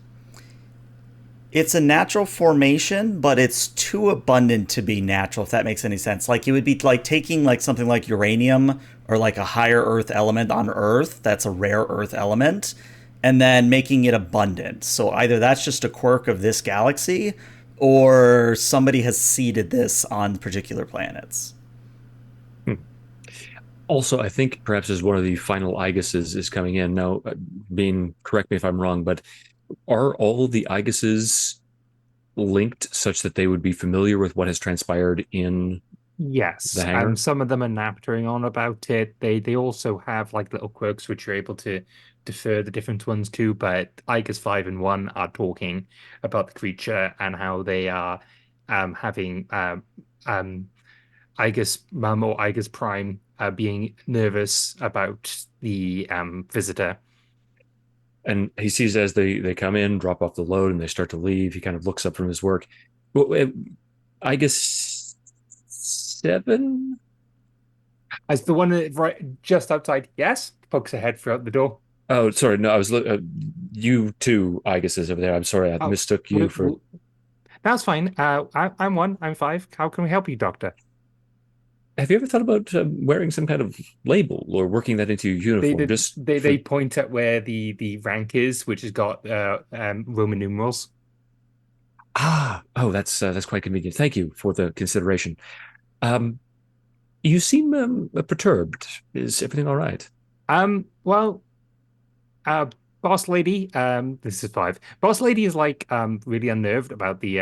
It's a natural formation, but it's too abundant to be natural, if that makes any sense. Like, it would be like taking like something like uranium or like a higher earth element on Earth, that's a rare earth element, and then making it abundant. So either that's just a quirk of this galaxy, or somebody has seeded this on particular planets. Also, I think perhaps as one of the final Iguses is coming in now, being correct me if I'm wrong, but are all the Iguses linked such that they would be familiar with what has transpired in the Yes, hangar? some of them are nattering on about it. They also have like little quirks which you're able to defer the different ones to, but Igus 5 and 1 are talking about the creature and how they are having um Igus Mum or Igus Prime being nervous about the visitor. And he sees as they come in, drop off the load, and they start to leave. He kind of looks up from his work. Well, I guess 7. As the one right just outside, yes, pokes her head throughout the door. Oh, sorry. No, I was you too. I guess is over there. I'm sorry. I Oh, mistook you w for. w that's fine. I'm 1, I'm 5. How can we help you, Doctor? Have you ever thought about wearing some kind of label or working that into your They uniform, they just they, for? they point at where the rank is, which has got Roman numerals. That's quite convenient. Thank you for the consideration. Um, you seem perturbed. Is everything all right? Well, uh, boss lady, this is five. Boss lady is like really unnerved about the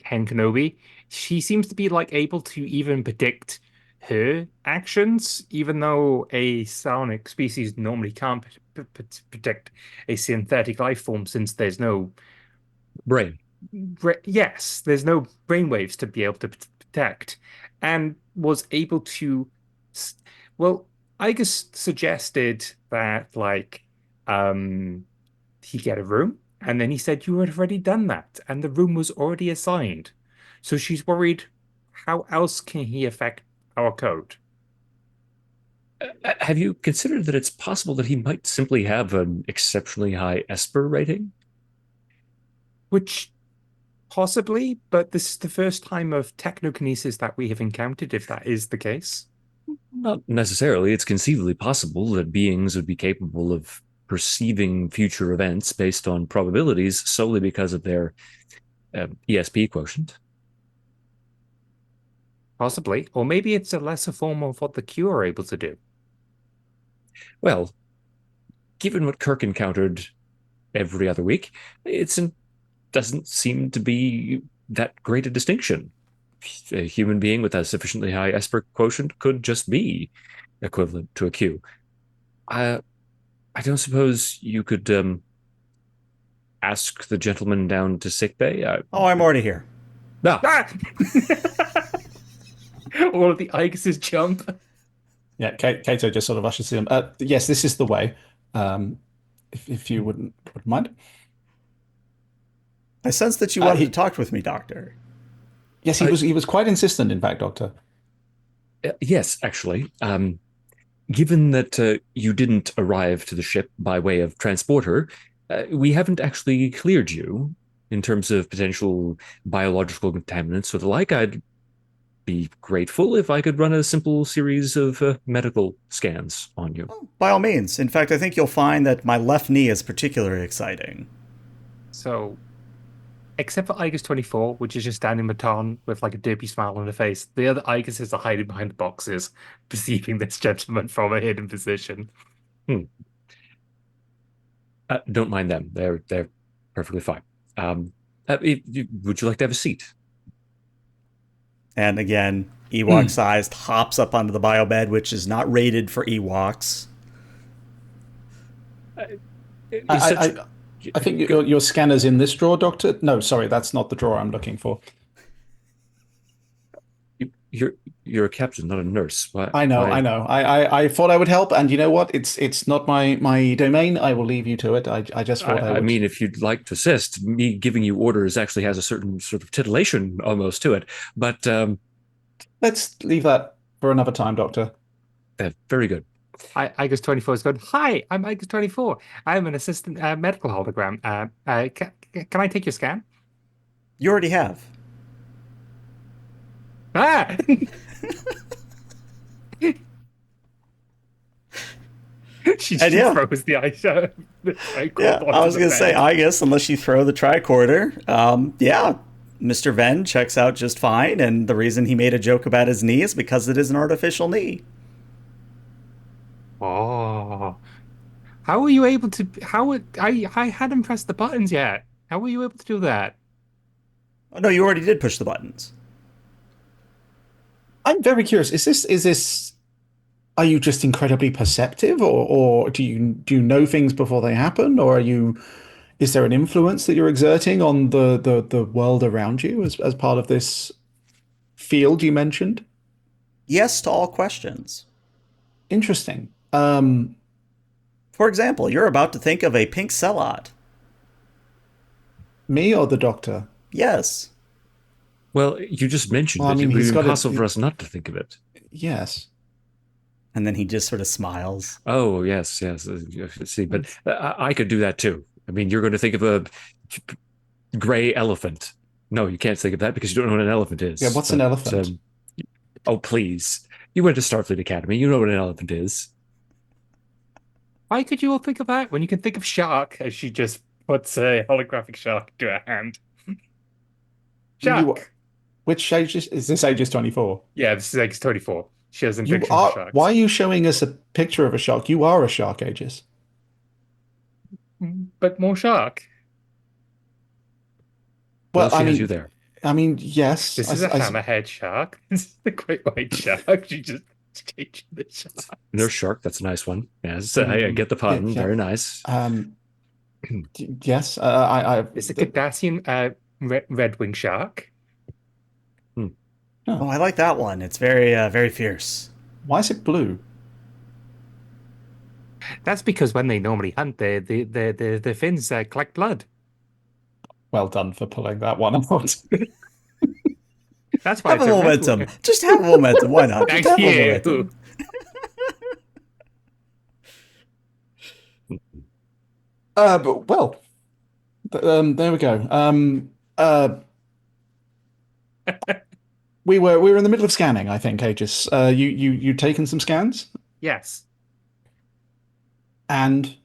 Ken Kenobi. She seems to be like able to even predict her actions, even though a psionic species normally can't predict a synthetic life form since there's no Brain. yes, there's no brainwaves to be able to detect, and was able to. Well, I just suggested that um he get a room, and then he said you had already done that, and the room was already assigned. So she's worried, how else can he affect our code? Have you considered that it's possible that he might simply have an exceptionally high Esper rating? Which possibly, but this is the first time of technokinesis that we have encountered, if that is the case. Not necessarily. It's conceivably possible that beings would be capable of perceiving future events based on probabilities solely because of their ESP quotient. Possibly. Or maybe it's a lesser form of what the Q are able to do. Well, given what Kirk encountered every other week, it doesn't seem to be that great a distinction. A human being with a sufficiently high Esper quotient could just be equivalent to a Q. I, I don't suppose you could ask the gentleman down to sickbay? Oh, I'm already here. No. Ah! All of the Iguses jump. Yeah, Kato just sort of ushers him. Yes, this is the way. Um, if you wouldn't mind. I sense that you wanted to He, talk with me, Doctor. yes, Uh, he was quite insistent, in fact, Doctor. yes, actually. Given that you didn't arrive to the ship by way of transporter, we haven't actually cleared you in terms of potential biological contaminants or the like. I'd be grateful if I could run a simple series of medical scans on you. By all means. In fact, I think you'll find that my left knee is particularly exciting. So, except for Igus 24, which is just standing baton with like a derpy smile on her face, the other Iguses are hiding behind the boxes, perceiving this gentleman from a hidden position. Hmm. Don't mind them; they're perfectly fine. Would you like to have a seat? And again, Ewok sized hops up onto the biobed, which is not rated for Ewoks. I think your scanner's in this drawer, Doctor. No, sorry, that's not the drawer I'm looking for. You're a captain, not a nurse. Why? I know, Why? I know. I thought I would help, and you know what? It's not my domain. I will leave you to it. I just thought I would. I mean, if you'd like to assist, me giving you orders actually has a certain sort of titillation almost to it. But Let's leave that for another time, Doctor. very good. Igus 24 is going, hi, I'm Igus 24. I'm an assistant medical hologram. Can I take your scan? You already have. Ah! She just throws the tricorder. Yeah, I was going to say, I guess, unless you throw the tricorder. Yeah, Mr. Venn checks out just fine, and the reason he made a joke about his knee is because it is an artificial knee. Oh. How were you able to I hadn't pressed the buttons yet. How were you able to do that? Oh, no, you already did push the buttons. I'm very curious. Is this are you just incredibly perceptive, or do you know things before they happen, or is there an influence that you're exerting on the world around you as part of this field you mentioned? Yes to all questions. Interesting. For example, you're about to think of a pink cellot. Me or the Doctor? Yes. Well, you just mentioned Well, I it. mean, It would he's be got impossible for it. us not to think of it. Yes. And then he just sort of smiles. Oh, yes, yes. See, but I could do that too. I mean, you're going to think of a gray elephant. No, you can't think of that because you don't know what an elephant is. Yeah. What's an elephant? Oh, please. You went to Starfleet Academy. You know what an elephant is. Why could you all think of that when you can think of shark as she just puts a holographic shark into her hand? You, Shark. which age is this? Age is 24. Yeah, this is X24. She has You infections of are. Why sharks. are you showing us a picture of a shark? You are a shark, Aegis. But more shark. Well, Well, she has you there. yes. This is a hammerhead shark. This is the great white shark. She just changed the shark. Nurse Shark, that's a nice one. Yes, I get the pun. Yeah. Very nice. Yes. It's a Cardassian red wing shark. Hmm. Oh, I like that one. It's very fierce. Why is it blue? That's because when they normally hunt, their fins collect blood. Well done for pulling that one out. That's why Have it's a a red momentum. wing. Just have a momentum. Why not? Just Thank have a you. momentum. But well, there we go. We were in the middle of scanning, I think, Aegis. You'd taken some scans, Yes. and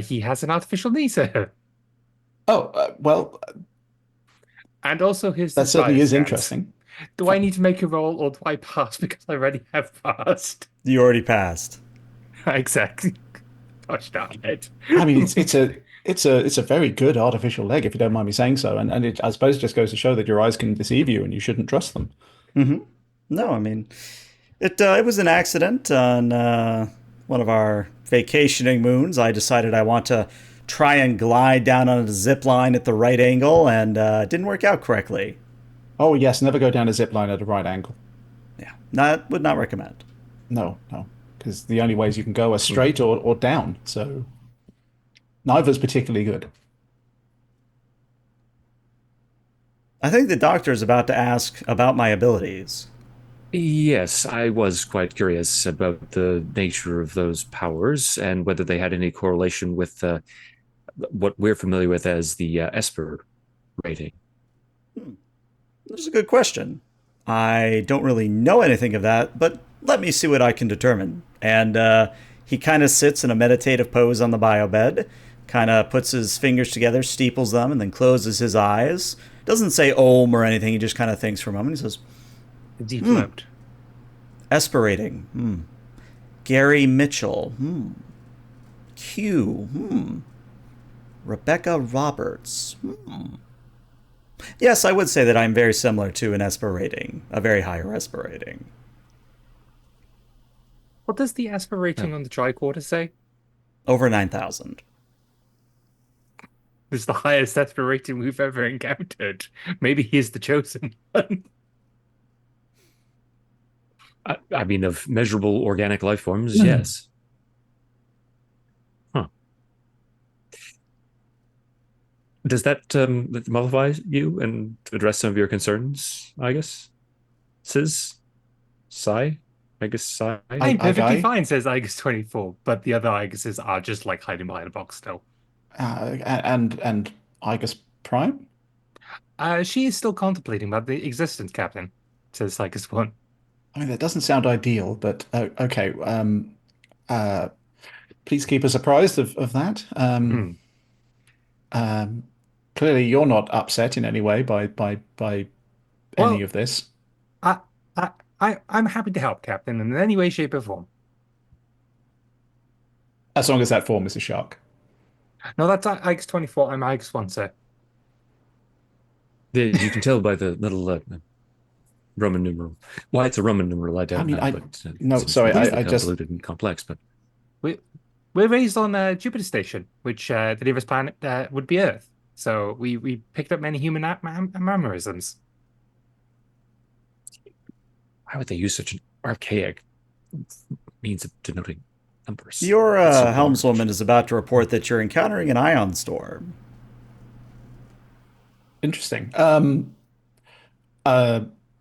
He has an artificial knee, sir. well, And also his that certainly desire is scans. interesting. Do I need to make a roll or do I pass because I already have passed? You already passed. Exactly. Gosh darn it. I mean, it's a very good artificial leg, if you don't mind me saying so, and it, I suppose, just goes to show that your eyes can deceive you, and you shouldn't trust them. No, I mean, it was an accident on one of our vacationing moons. I decided I want to try and glide down on a zip line at the right angle, and it didn't work out correctly. Oh yes, never go down a zip line at a right angle. Yeah, would not recommend. No, because the only ways you can go are straight or down. So neither's particularly good. I think the doctor is about to ask about my abilities. Yes, I was quite curious about the nature of those powers and whether they had any correlation with what we're familiar with as the Esper rating. That's a good question. I don't really know anything of that, but let me see what I can determine. And he kind of sits in a meditative pose on the biobed, kind of puts his fingers together, steeples them, and then closes his eyes. Doesn't say Om or anything, he just kind of thinks for a moment. He says, Deep float. Esperating. Gary Mitchell. Q. Rebecca Roberts. Yes, I would say that I'm very similar to an Esper rating, a very higher Esper rating. What does the Esper rating on the tricorder say? Over 9,000. This is the highest Esper rating we've ever encountered. Maybe he's the chosen one. I mean, of measurable organic life forms, yes. Huh. Does that mollify you and address some of your concerns, I guess? Sis? Psy? I guess Psy? I'm perfectly Guy? fine, says Igus24, but the other Iguses are just like hiding behind a box still. And Igus Prime. She is still contemplating about the existence, Captain, says Igus1. I mean, that doesn't sound ideal, but okay. Please keep us apprised of that. Clearly, you're not upset in any way by any of this. I, I'm happy to help, Captain, in any way, shape, or form. As long as that form is a shark. No, that's Igus24. I'm Igus1, sir. You can tell by the little Roman numeral. Why it's a Roman numeral, I don't know. But no, sorry, I just convoluted and complex. But we're raised on Jupiter station, which the nearest planet would be Earth. So we picked up many human mannerisms. why would they use such an archaic means of denoting numbers? Your It's so helmswoman large. is about to report that you're encountering an ion storm. interesting.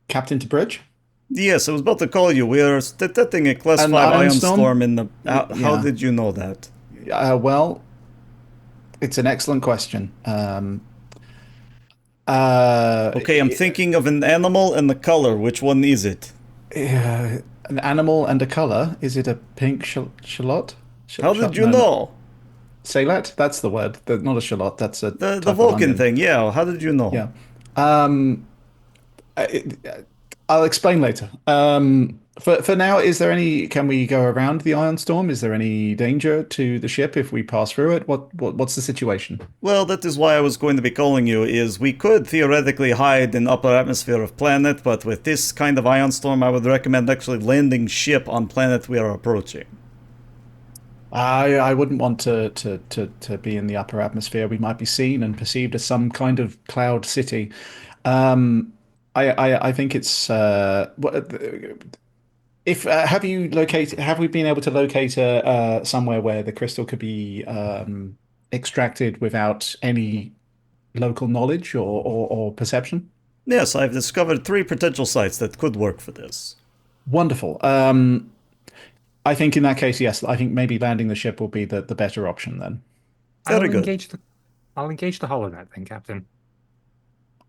Captain to bridge. Yes, I was about to call you. We are detecting a class An 5 ion ion storm? storm in the... How Yeah. did you know that? Well, it's an excellent question. Okay, I'm thinking of an animal and the color. Which one is it? An animal and a color. Is it a pink shallot? How did you know? Saillet? That's the word. Not a shallot. That's a The type of Vulcan onion. thing, yeah. How did you know? Yeah. Um, I, I'll explain later. For now, is there any? Can we go around the ion storm? Is there any danger to the ship if we pass through it? What's the situation? Well, that is why I was going to be calling you, is we could theoretically hide in upper atmosphere of planet, but with this kind of ion storm, I would recommend actually landing ship on planet we are approaching. I wouldn't want to be in the upper atmosphere. We might be seen and perceived as some kind of cloud city. Um, I think it's if have we been able to locate somewhere where the crystal could be extracted without any local knowledge or perception? Yes, I've discovered 3 potential sites that could work for this. Wonderful. I think in that case, yes, I think maybe landing the ship will be the better option then. Very I'll good. engage the I'll engage the holonet then, Captain.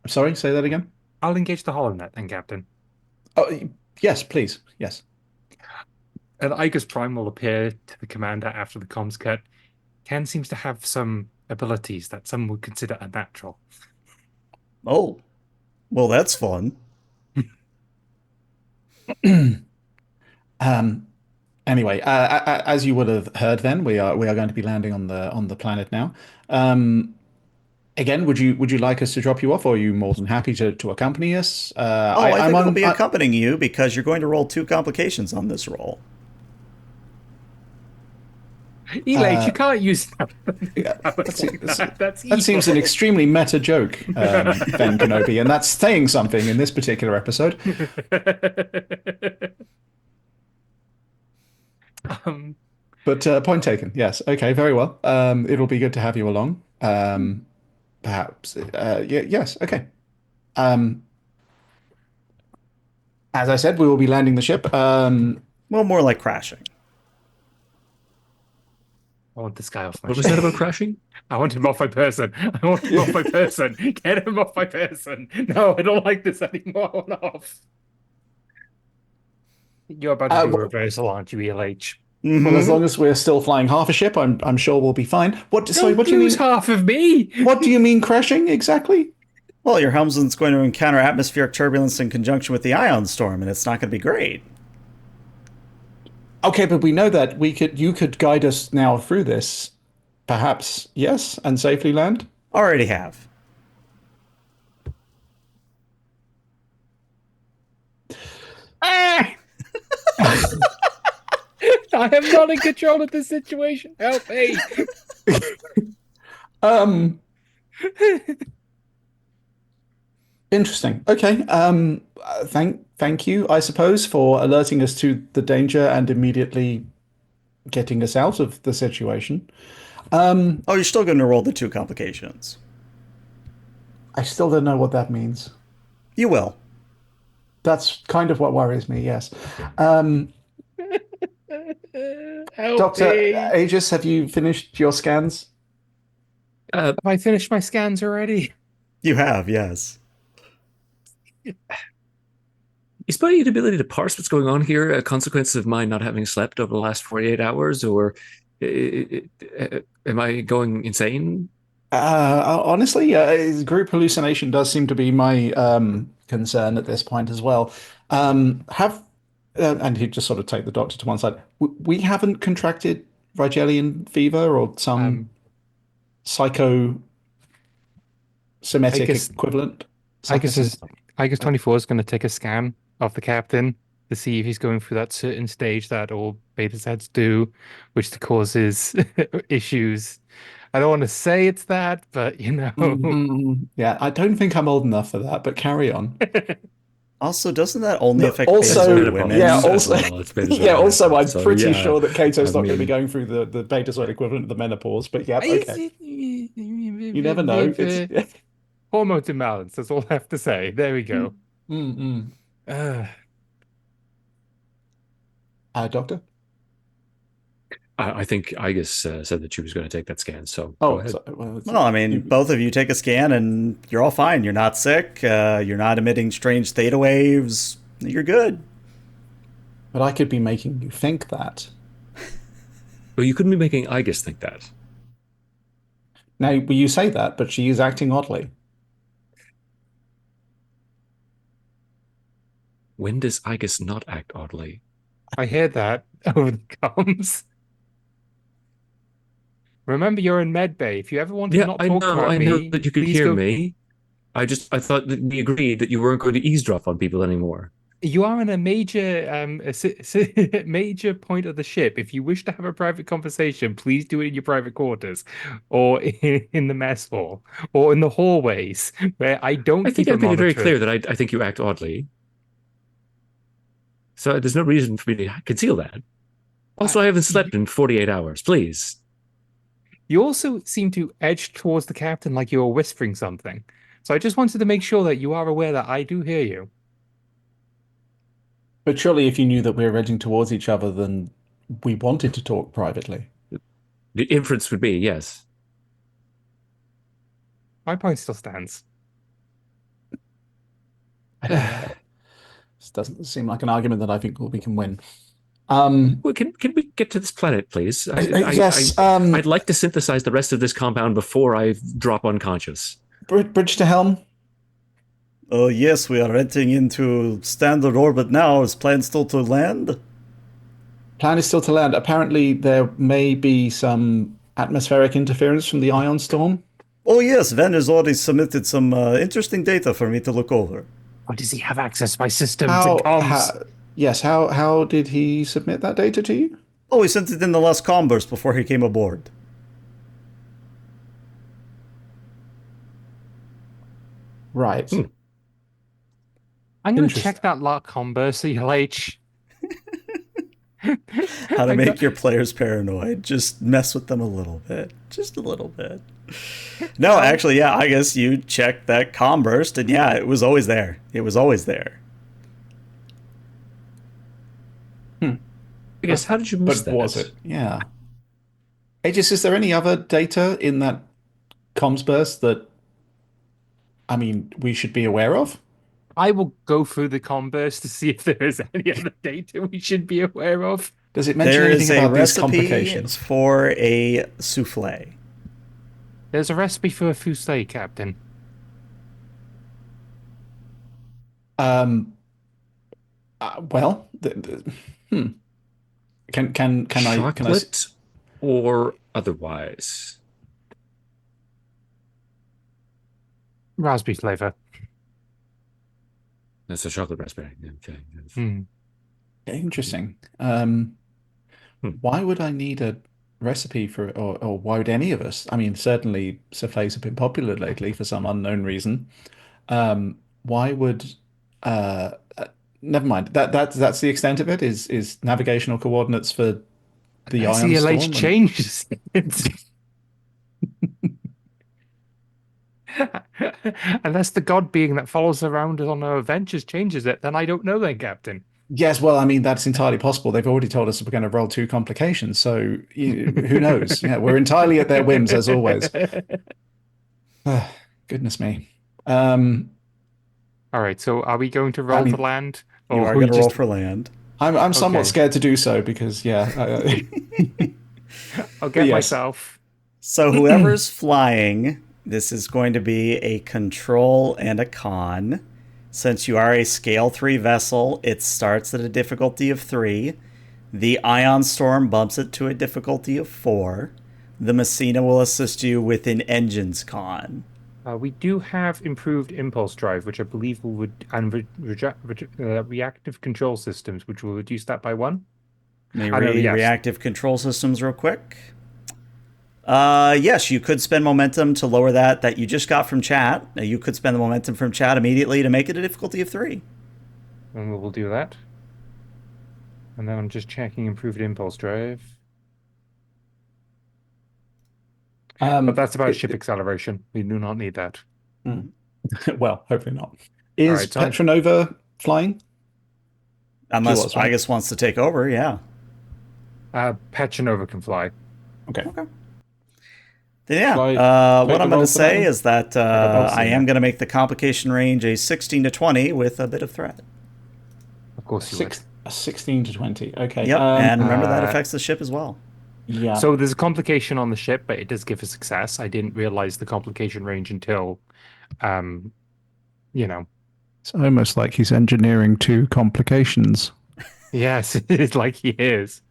Sorry, say that again. I'll engage the holonet then, Captain. Oh, yes, please. Yes. An Igus Prime will appear to the commander after the comms cut. Ken seems to have some abilities that some would consider unnatural. Oh, well, that's fun. Um, anyway, as you would have heard, then we are going to be landing on the planet now. Again, would you like us to drop you off, or are you more than happy to accompany us? Oh, I I'm think I'll on. be accompanying you because you're going to roll 2 complications on this roll. Elate, you can't use that. Yeah, That's that seems an evil. extremely meta joke, Ben Kenobi, and that's saying something in this particular episode. um, But point taken. Yes. Okay. Very well. It'll be good to have you along. Perhaps. Yeah, yes. Okay. Um, as I said, we will be landing the ship. Well, more like crashing. I want this guy off my What was that ship. about crashing? I want him off my person. I want him off my person. Get him off my person. No, I don't like this anymore. I want off. You're about to do a w- reversal, aren't you, ELH? well, as Mm-hmm. long as we're still flying half a ship, I'm sure we'll be fine. What? Sorry. Don't What do you lose mean? half of me. What do you mean crashing exactly? Well, your helmsman's going to encounter atmospheric turbulence in conjunction with the ion storm, and it's not going to be great. Okay, but we know that you could guide us now through this, perhaps. Yes, and safely land. Already have. Ah! I am not in control of this situation. Help me. Um. Interesting. Okay. Thank you, I suppose, for alerting us to the danger and immediately getting us out of the situation. Oh, you're still going to roll the 2 complications. I still don't know what that means. You will. That's kind of what worries me, yes. Um, Help Dr. me. Aegis, have you finished your scans? Have I finished my scans already? You have, yes. Is my inability to parse what's going on here a consequence of my not having slept over the last 48 hours, or am I going insane? Honestly, group hallucination does seem to be my concern at this point as well. And he'd just sort of take the doctor to one side. We haven't contracted Ryetalyn fever or some psychosomatic equivalent. Igus 24 is going to take a scan of the captain to see if he's going through that certain stage that all beta sets do, which causes issues. I don't want to say it's that, but you know. Mhm. Yeah, I don't think I'm old enough for that, but carry on. Also, doesn't that only No, affect also- beta menopause women? yeah, as also- well. It's beta Yeah, also, I'm menopause. So, pretty yeah, sure that Kato's I not going to be mean- going through the betazoid equivalent of the menopause, but yeah, okay. You never know. It's Hormones imbalance, that's all I have to say. There we go. Mm-mm. Uh, Doctor? I think Igus said that she was going to take that scan. So Oh, go ahead. Well, I mean, both of you take a scan and you're all fine. You're not sick. You're not emitting strange theta waves. You're good. But I could be making you think that. Well, you couldn't be making Igus think that. Now, you say that, but she is acting oddly. When does Igus not act oddly? I hear that over the comms. Remember, you're in medbay. If you ever want to Yeah, not talk about I know me, that you could please hear go. me. I thought that we agreed that you weren't going to eavesdrop on people anymore. You are in a major major point of the ship. If you wish to have a private conversation, please do it in your private quarters, or in the mess hall, or in the hallways where I don't I think keep a I've made it very monitor. clear that I think you act oddly. So there's no reason for me to conceal that. Also, I haven't slept in 48 hours. Please. You also seem to edge towards the captain like you were whispering something. So I just wanted to make sure that you are aware that I do hear you. But surely if you knew that we were edging towards each other, then we wanted to talk privately. The inference would be yes. My point still stands. This doesn't seem like an argument that I think we can win. Well, can we get to this planet, please? Yes. I'd like to synthesize the rest of this compound before I drop unconscious. Bridge to helm. Oh, yes, we are entering into standard orbit now. Is plan still to land? Plan is still to land. Apparently, there may be some atmospheric interference from the ion storm. Oh, yes, Ven has already submitted some interesting data for me to look over. Or does he have access to my systems and comms? Yes, how did he submit that data to you? Oh, he sent it in the last comm burst before he came aboard. Right. I'm going to check that lock combo, CLH. How to make your players paranoid. Just mess with them a little bit. Just a little bit. No, actually, yeah, I guess you checked that comm burst, and yeah, it was always there. It was always there. I guess, how did you miss that? But was it? Yeah. Aegis, is there any other data in that comms burst that, I mean, we should be aware of? I will go through the converse to see if there is any other data we should be aware of. Does it mention There anything is a about these recipe complications? for a souffle. There's a recipe for a fusée, Captain. Well, Can Chocolate or otherwise? Raspberry flavor. That's a chocolate raspberry. Okay. Interesting. Why would I need a recipe for, or why would any of us? I mean, certainly souffles have been popular lately for some unknown reason. Why would never mind. That's the extent of it. Is navigational coordinates for the ion CLH storm? changes it. Unless the god being that follows around us on our adventures changes it, then I don't know then, Captain. Yes, well, I mean, that's entirely possible. They've already told us we're going to roll 2 complications, so who knows? Yeah, we're entirely at their whims, as always. Goodness me. All right, so are we going to roll to land? You are going to roll for land. I'm somewhat scared to do so because, yeah. I'll get myself. So whoever's flying, this is going to be a control and a con. Since you are a scale 3 vessel, it starts at a difficulty of 3. The ion storm bumps it to a difficulty of 4. The Messina will assist you with an engines con. We do have improved impulse drive, which I believe will reactive control systems, which will reduce that by 1. Let me read reactive control systems real quick. Yes, you could spend momentum to lower that you just got from chat. You could spend the momentum from chat immediately to make it a difficulty of 3. And we will do that. And then I'm just checking improved impulse drive. But that's about ship acceleration. We do not need that. Well, hopefully not. Is Petronova flying? Unless Igus wants to take over, yeah. Petronova can fly. Okay. Then yeah, what I'm going to say is that I am going to make the complication range a 16 to 20 with a bit of threat. Of course you would. A 16 to 20. Okay. Yep, and remember that affects the ship as well. Yeah. So there's a complication on the ship, but it does give a success. I didn't realize the complication range until, It's almost like he's engineering two complications. Yes, it's like he is.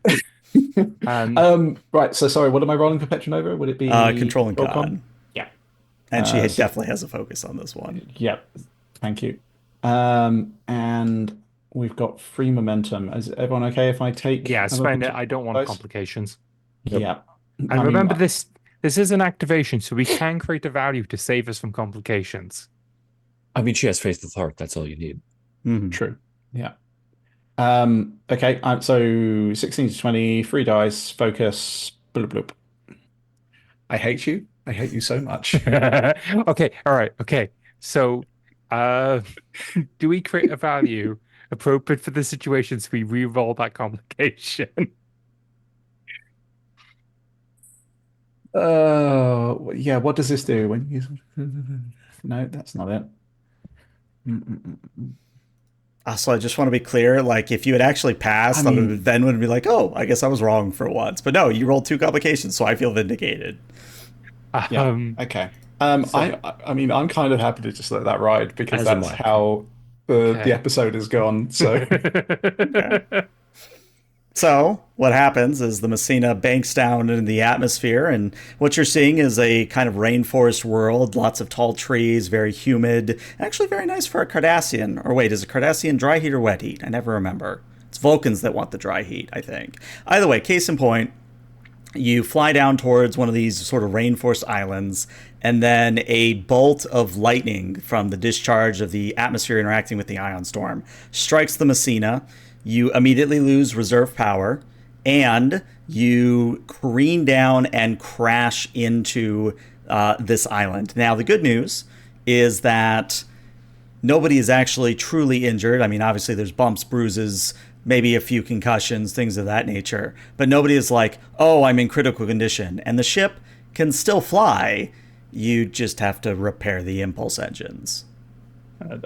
Right. So sorry. What am I rolling for Petronova? Would it be Control and Rollcom? con. Yeah. And she So, definitely has a focus on this one. yeah. Thank you. And we've got free momentum. Is everyone okay if I take Yeah, a spend it. momentum I don't want dice? complications. Yeah. And remember this is an activation, so we can create a value to save us from complications. I mean, she has faith with heart. That's all you need. True. Yeah. Okay. So 16 to 20, free dice, focus, bloop bloop. I hate you. I hate you so much. Okay, all right, okay. So, do we create a value appropriate for the situations we re-roll that complication? Yeah, what does this do when you No, that's not it. Also, I just want to be clear, like, if you had actually passed, I mean, then would be like, oh, I guess I was wrong for once. But no, you rolled two complications, so I feel vindicated. yeah, Um, okay. so I mean, I'm kind of happy to just let that ride because As am that's I. how the okay. episode has gone. So Okay. So, what happens is the Messina banks down into the atmosphere, and what you're seeing is a kind of rainforest world, lots of tall trees, very humid, actually very nice for a Cardassian. Or wait, is a Cardassian dry heat or wet heat? I never remember. It's Vulcans that want the dry heat, I think. Either way, case in point, you fly down towards one of these sort of rainforest islands, and then a bolt of lightning from the discharge of the atmosphere interacting with the ion storm strikes the Messina. You immediately lose reserve power, and you careen down and crash into this island. Now, the good news is that nobody is actually truly injured. I mean, obviously, there's bumps, bruises, maybe a few concussions, things of that nature. But nobody is like, oh, I'm in critical condition. And the ship can still fly. You just have to repair the impulse engines.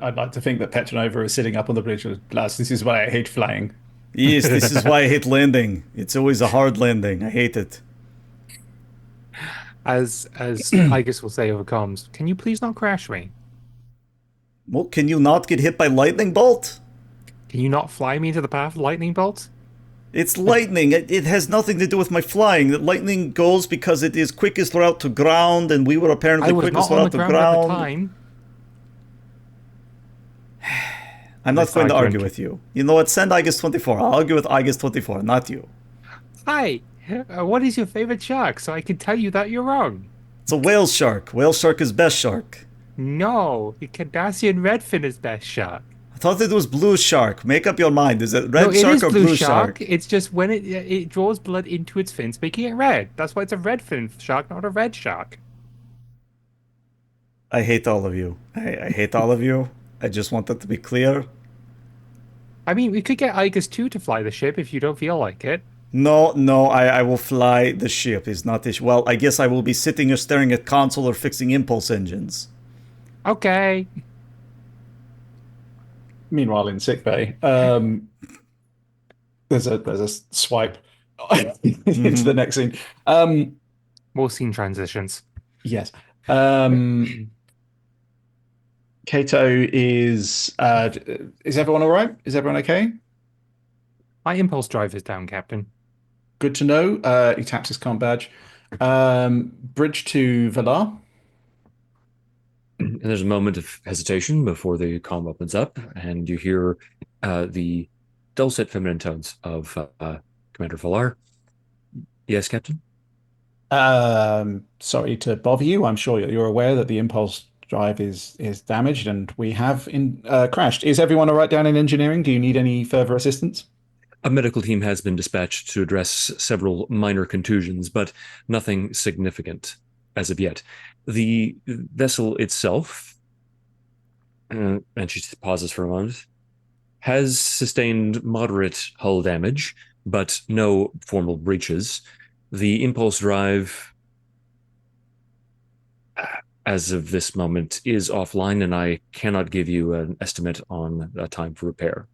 I'd like to think that Petronova is sitting up on the bridge with lads. This is why I hate flying. Yes, this is why I hate landing. It's always a hard landing. I hate it. as I guess we'll say over comms, can you please not crash me? Well, can you not get hit by lightning bolt? Can you not fly me into the path of lightning bolts? It's lightning. It has nothing to do with my flying. The lightning goes because it is quickest route to ground, and we were apparently I was quickest not on route the to ground at the ground. time. I'm not Let's going to argue argue with you. You know what? Send Aegis 24. I'll argue with Aegis 24, not you. Hi, what is your favorite shark? So I can tell you that you're wrong. It's a whale shark. Whale shark is best shark. No, the Cardassian redfin is best shark. I thought it was blue shark. Make up your mind. Is it No, red it shark is or blue blue shark. shark? It's just when it draws blood into its fins, making it red. That's why it's a red fin shark, not a red shark. I hate all of you. I hate all of you. I just want that to be clear. I mean, we could get Igus 2 to fly the ship if you don't feel like it. No, I will fly the ship. It's not this. Well, I guess I will be sitting or staring at console or fixing impulse engines. Okay. Meanwhile, in sickbay, there's a swipe into the next scene. More scene transitions. Yes. Kato is everyone all right? Is everyone okay? My impulse drive is down, Captain. Good to know. He taps his comm badge. Bridge to Valar. And there's a moment of hesitation before the comm opens up, and you hear the dulcet feminine tones of Commander Valar. Yes, Captain? Sorry to bother you. I'm sure you're aware that the impulse drive is damaged and we have crashed. Is everyone all right down in engineering? Do you need any further assistance? A medical team has been dispatched to address several minor contusions, but nothing significant as of yet. The vessel itself, and she pauses for a moment, has sustained moderate hull damage, but no formal breaches. The impulse drive, as of this moment, is offline, and I cannot give you an estimate on a time for repair.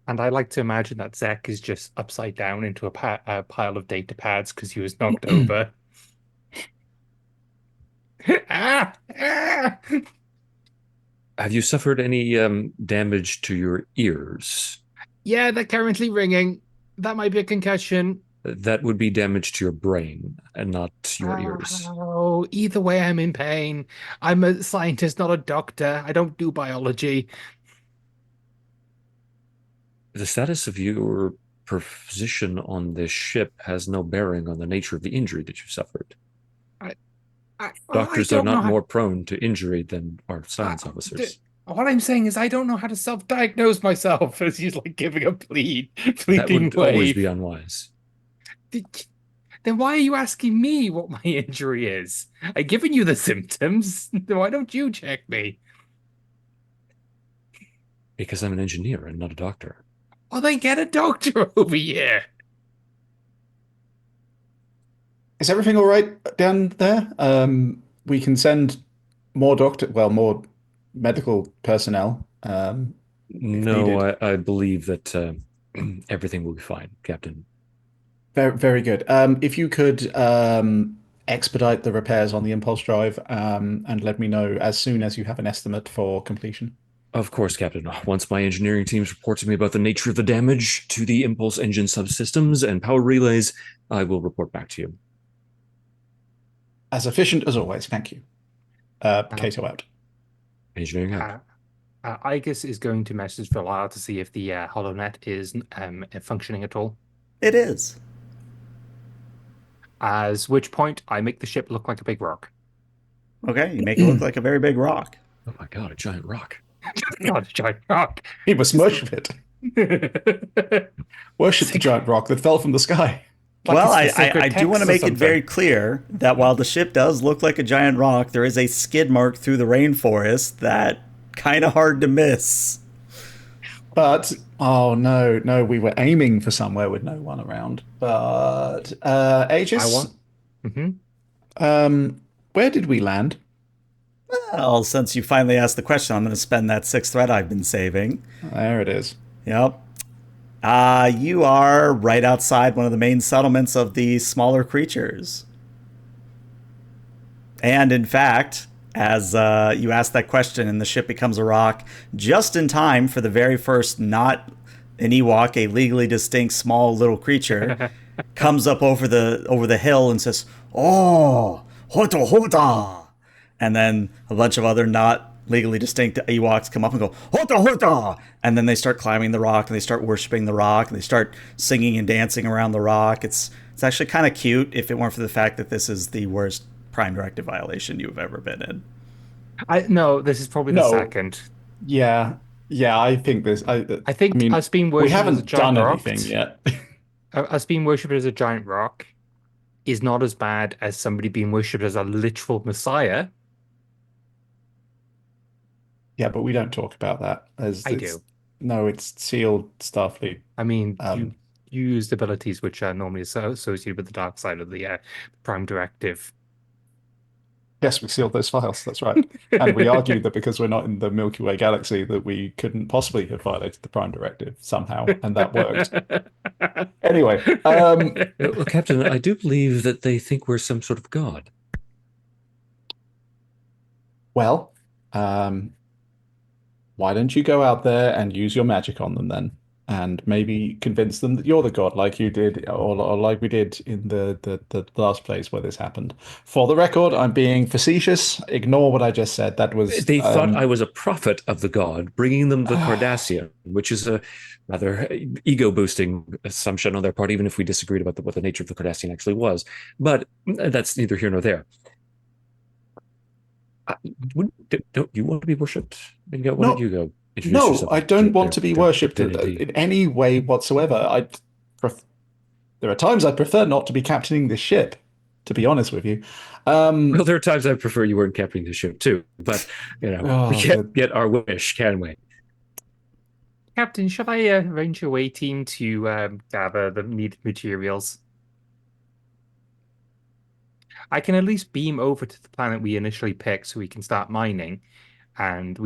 And I like to imagine that Zach is just upside down into a pile of data pads because he was knocked over. Have you suffered any damage to your ears? Yeah, they're currently ringing. That might be a concussion. That would be damage to your brain and not your ears. Oh, either way, I'm in pain. I'm a scientist, not a doctor. I don't do biology. The status of your position on this ship has no bearing on the nature of the injury that you suffered. I, I Doctors are don't know not how. more prone to injury than are I, science officers. what I'm saying is, I don't know how to self-diagnose myself. As he's like giving a That pleading would always be wave. unwise. Then why are you asking me what my injury is? I've given you the symptoms. Why don't you check me? Because I'm an engineer and not a doctor. Well, then get a doctor over here. Is everything all right down there? We can send more medical personnel, if No, needed. I believe that everything will be fine, Captain. Very, very good. If you could expedite the repairs on the impulse drive, and let me know as soon as you have an estimate for completion. Of course, Captain. Once my engineering teams report to me about the nature of the damage to the impulse engine subsystems and power relays, I will report back to you. As efficient as always. Thank you. Cato out. Engineering out. Igus is going to message Villar to see if the HoloNet is functioning at all. It is. As which point I make the ship look like a big rock. Okay, you make it look like a very big rock. Oh my god, a giant rock. God, a giant rock. He must worship it. Worship the giant rock that fell from the sky. Like Well, it's the sacred I do want to text or make it very something. clear that while the ship does look like a giant rock, there is a skid mark through the rainforest that kind of hard to miss. But oh no, no, we were aiming for somewhere with no one around. But I Aegis, want. Hmm. where did we land? Well, since you finally asked the question, I'm going to spend that 6th thread I've been saving. There it is. Yep. You are right outside one of the main settlements of the smaller creatures. And in fact, as you ask that question and the ship becomes a rock, just in time for the very first not an Ewok, a legally distinct small little creature, comes up over the hill and says, "Oh, hota hota," and then a bunch of other not legally distinct Ewoks come up and go, "Hota hota," and then they start climbing the rock and they start worshiping the rock and they start singing and dancing around the rock. It's actually kind of cute if it weren't for the fact that this is the worst Prime Directive violation you've ever been in. No, this is probably the No, second. yeah, yeah. I think this. I I think mean, us being we worshipped as a haven't giant done rock, anything yet. us being worshipped as a giant rock is not as bad as somebody being worshipped as a literal messiah. Yeah, but we don't talk about that as I it's do. no, it's sealed Starfleet. I mean, Um, you used abilities which are normally associated with the dark side of the Prime Directive. yes, we sealed those files. That's right. And we argued that because we're not in the Milky Way galaxy, that we couldn't possibly have violated the Prime Directive somehow, and that worked. Anyway, Well, Captain, I do believe that they think we're some sort of god. well, why don't you go out there and use your magic on them then? And maybe convince them that you're the god, like you did, or like we did in the last place where this happened. For the record, I'm being facetious. Ignore what I just said. That was They thought I was a prophet of the god, bringing them the ah, Cardassian, which is a rather ego-boosting assumption on their part, even if we disagreed about what the nature of the Cardassian actually was. But that's neither here nor there. Don't you want to be worshipped? Why don't no, you go introduce no, yourself I to don't want to be their worshipped divinity? in any way whatsoever. Pref there are times I prefer not to be captaining this ship, to be honest with you. Well, Um, there are times I prefer you weren't captaining the ship too, but we oh, can't get our wish, can we? Captain, shall I arrange a way team to gather the needed materials? I can at least beam over to the planet we initially picked so we can start mining and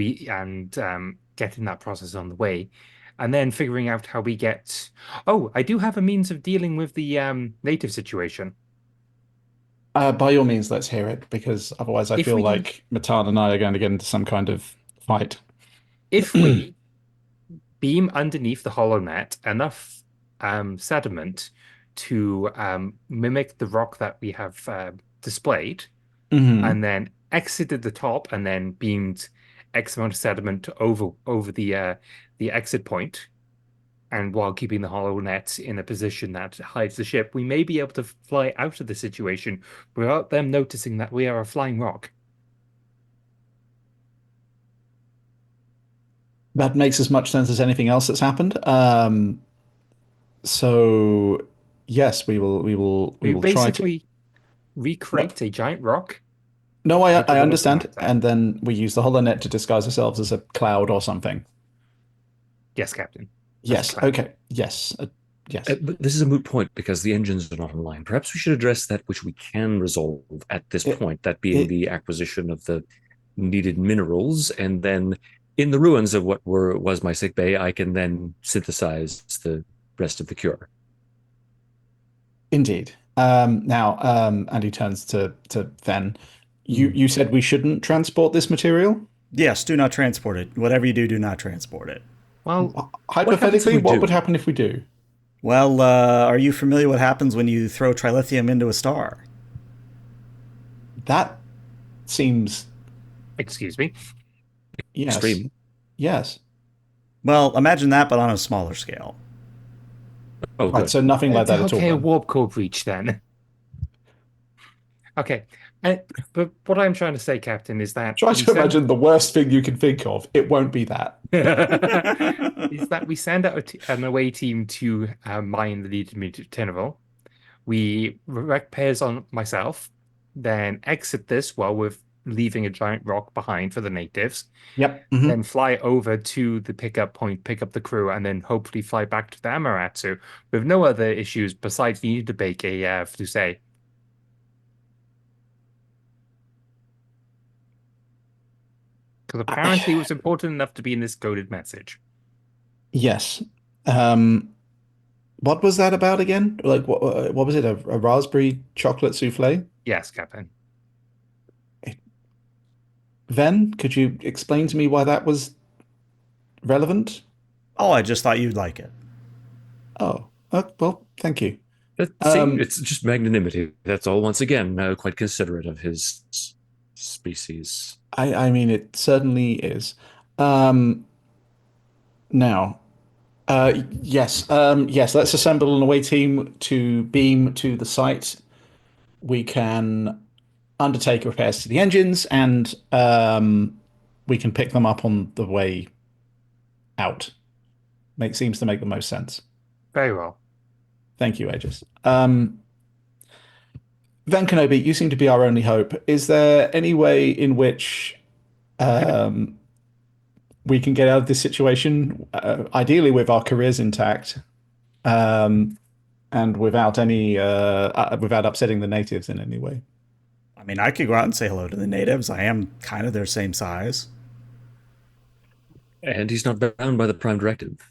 getting that process on the way. And then figuring out how we get. Oh, I do have a means of dealing with the native situation. by all means, let's hear it, because otherwise I If feel we like Matan and I are going to get into some kind of Right. If we beam underneath the HoloNet enough sediment to mimic the rock that we have displayed, Mhm. and then exited the top and then beamed X amount of sediment over the exit point, and while keeping the HoloNet in a position that hides the ship, we may be able to fly out of the situation without them noticing that we are a flying rock. That makes as much sense as anything else that's happened. So yes, we We will try to. basically No, recreate a giant rock, no, make a I little understand. crater. And then we use the HoloNet to disguise ourselves as a cloud or something. Yes, Captain. As a Yes. cloud. Okay. Yes. Yes. But this is a moot point because the engines are not online. Perhaps we should address that which we can resolve at this It, point, that being it, the acquisition of the needed minerals, and then in the ruins of what was my sick bay, I can then synthesize the rest of the cure. Indeed. Now, and he turns to Ven. Mm. You said we shouldn't transport this material? Yes, do not transport it. Whatever you do, do not transport it. Well, What happens if Hypothetically, we what would do? happen if we do? Well, are you familiar what happens when you throw trilithium into a star? That seems, excuse me. yes, Extreme. yes. Well, imagine that, but on a smaller scale. Oh, Right, good. so nothing like It's that at all okay, a then. warp core breach then. Okay. But what I'm trying to say, Captain, is that Try we to send imagine the worst thing you can think of. It won't be that. is that we send out an away team to mine the needed mineral. We wreck pairs on myself, then exit this while we're leaving a giant rock behind for the natives, Yep. then fly over to the pickup point, pick up the crew, and then hopefully fly back to the Amaratsu with no other issues besides needing to bake a Fusée. Because apparently it was important enough to be in this coded message. Yes. Um, what was that about again? Like, what was it? A raspberry chocolate souffle? Yes, Captain. Ven, could you explain to me why that was relevant? Oh, I just thought you'd like it. Oh, well, thank you. See, Um, it's just magnanimity. That's all. Once again, quite considerate of his species. I mean, it certainly is. Um, now, yes, yes, let's assemble an away team to beam to the site. We can undertake repairs to the engines, and we can pick them up on the way out. Seems to make the most sense. Very well. Thank you, Aegis. Van Kenobi, you seem to be our only hope. Is there any way in which um, we can get out of this situation, ideally with our careers intact, um, and without upsetting the natives in any way? I mean, I could go out and say hello to the natives. I am kind of their same size. And he's not bound by the Prime Directive.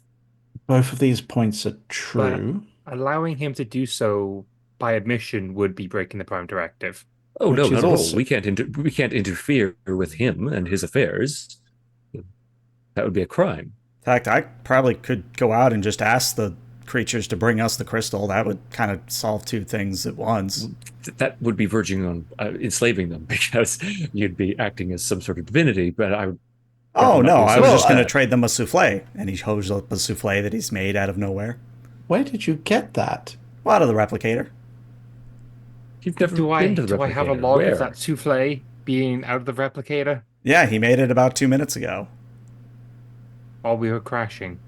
Both of these points are But true. allowing him to do so by admission would be breaking the Prime Directive. Oh Which no, is not at all. also- We can't interfere with him and his affairs. That would be a crime. In fact, I probably could go out and just ask the creatures to bring us the crystal. That would kind of solve two things at once. That would be verging on enslaving them because you'd be acting as some sort of divinity. But I would. Oh, no, I was Well, just going to trade them a souffle. And he holds up a souffle that he's made out of nowhere. Where did you get that? Well, out of the replicator. You've never Do I been to the do I have a replicator. log Where? of that souffle being out of the replicator Yeah, he made it about 2 minutes ago. while we were crashing?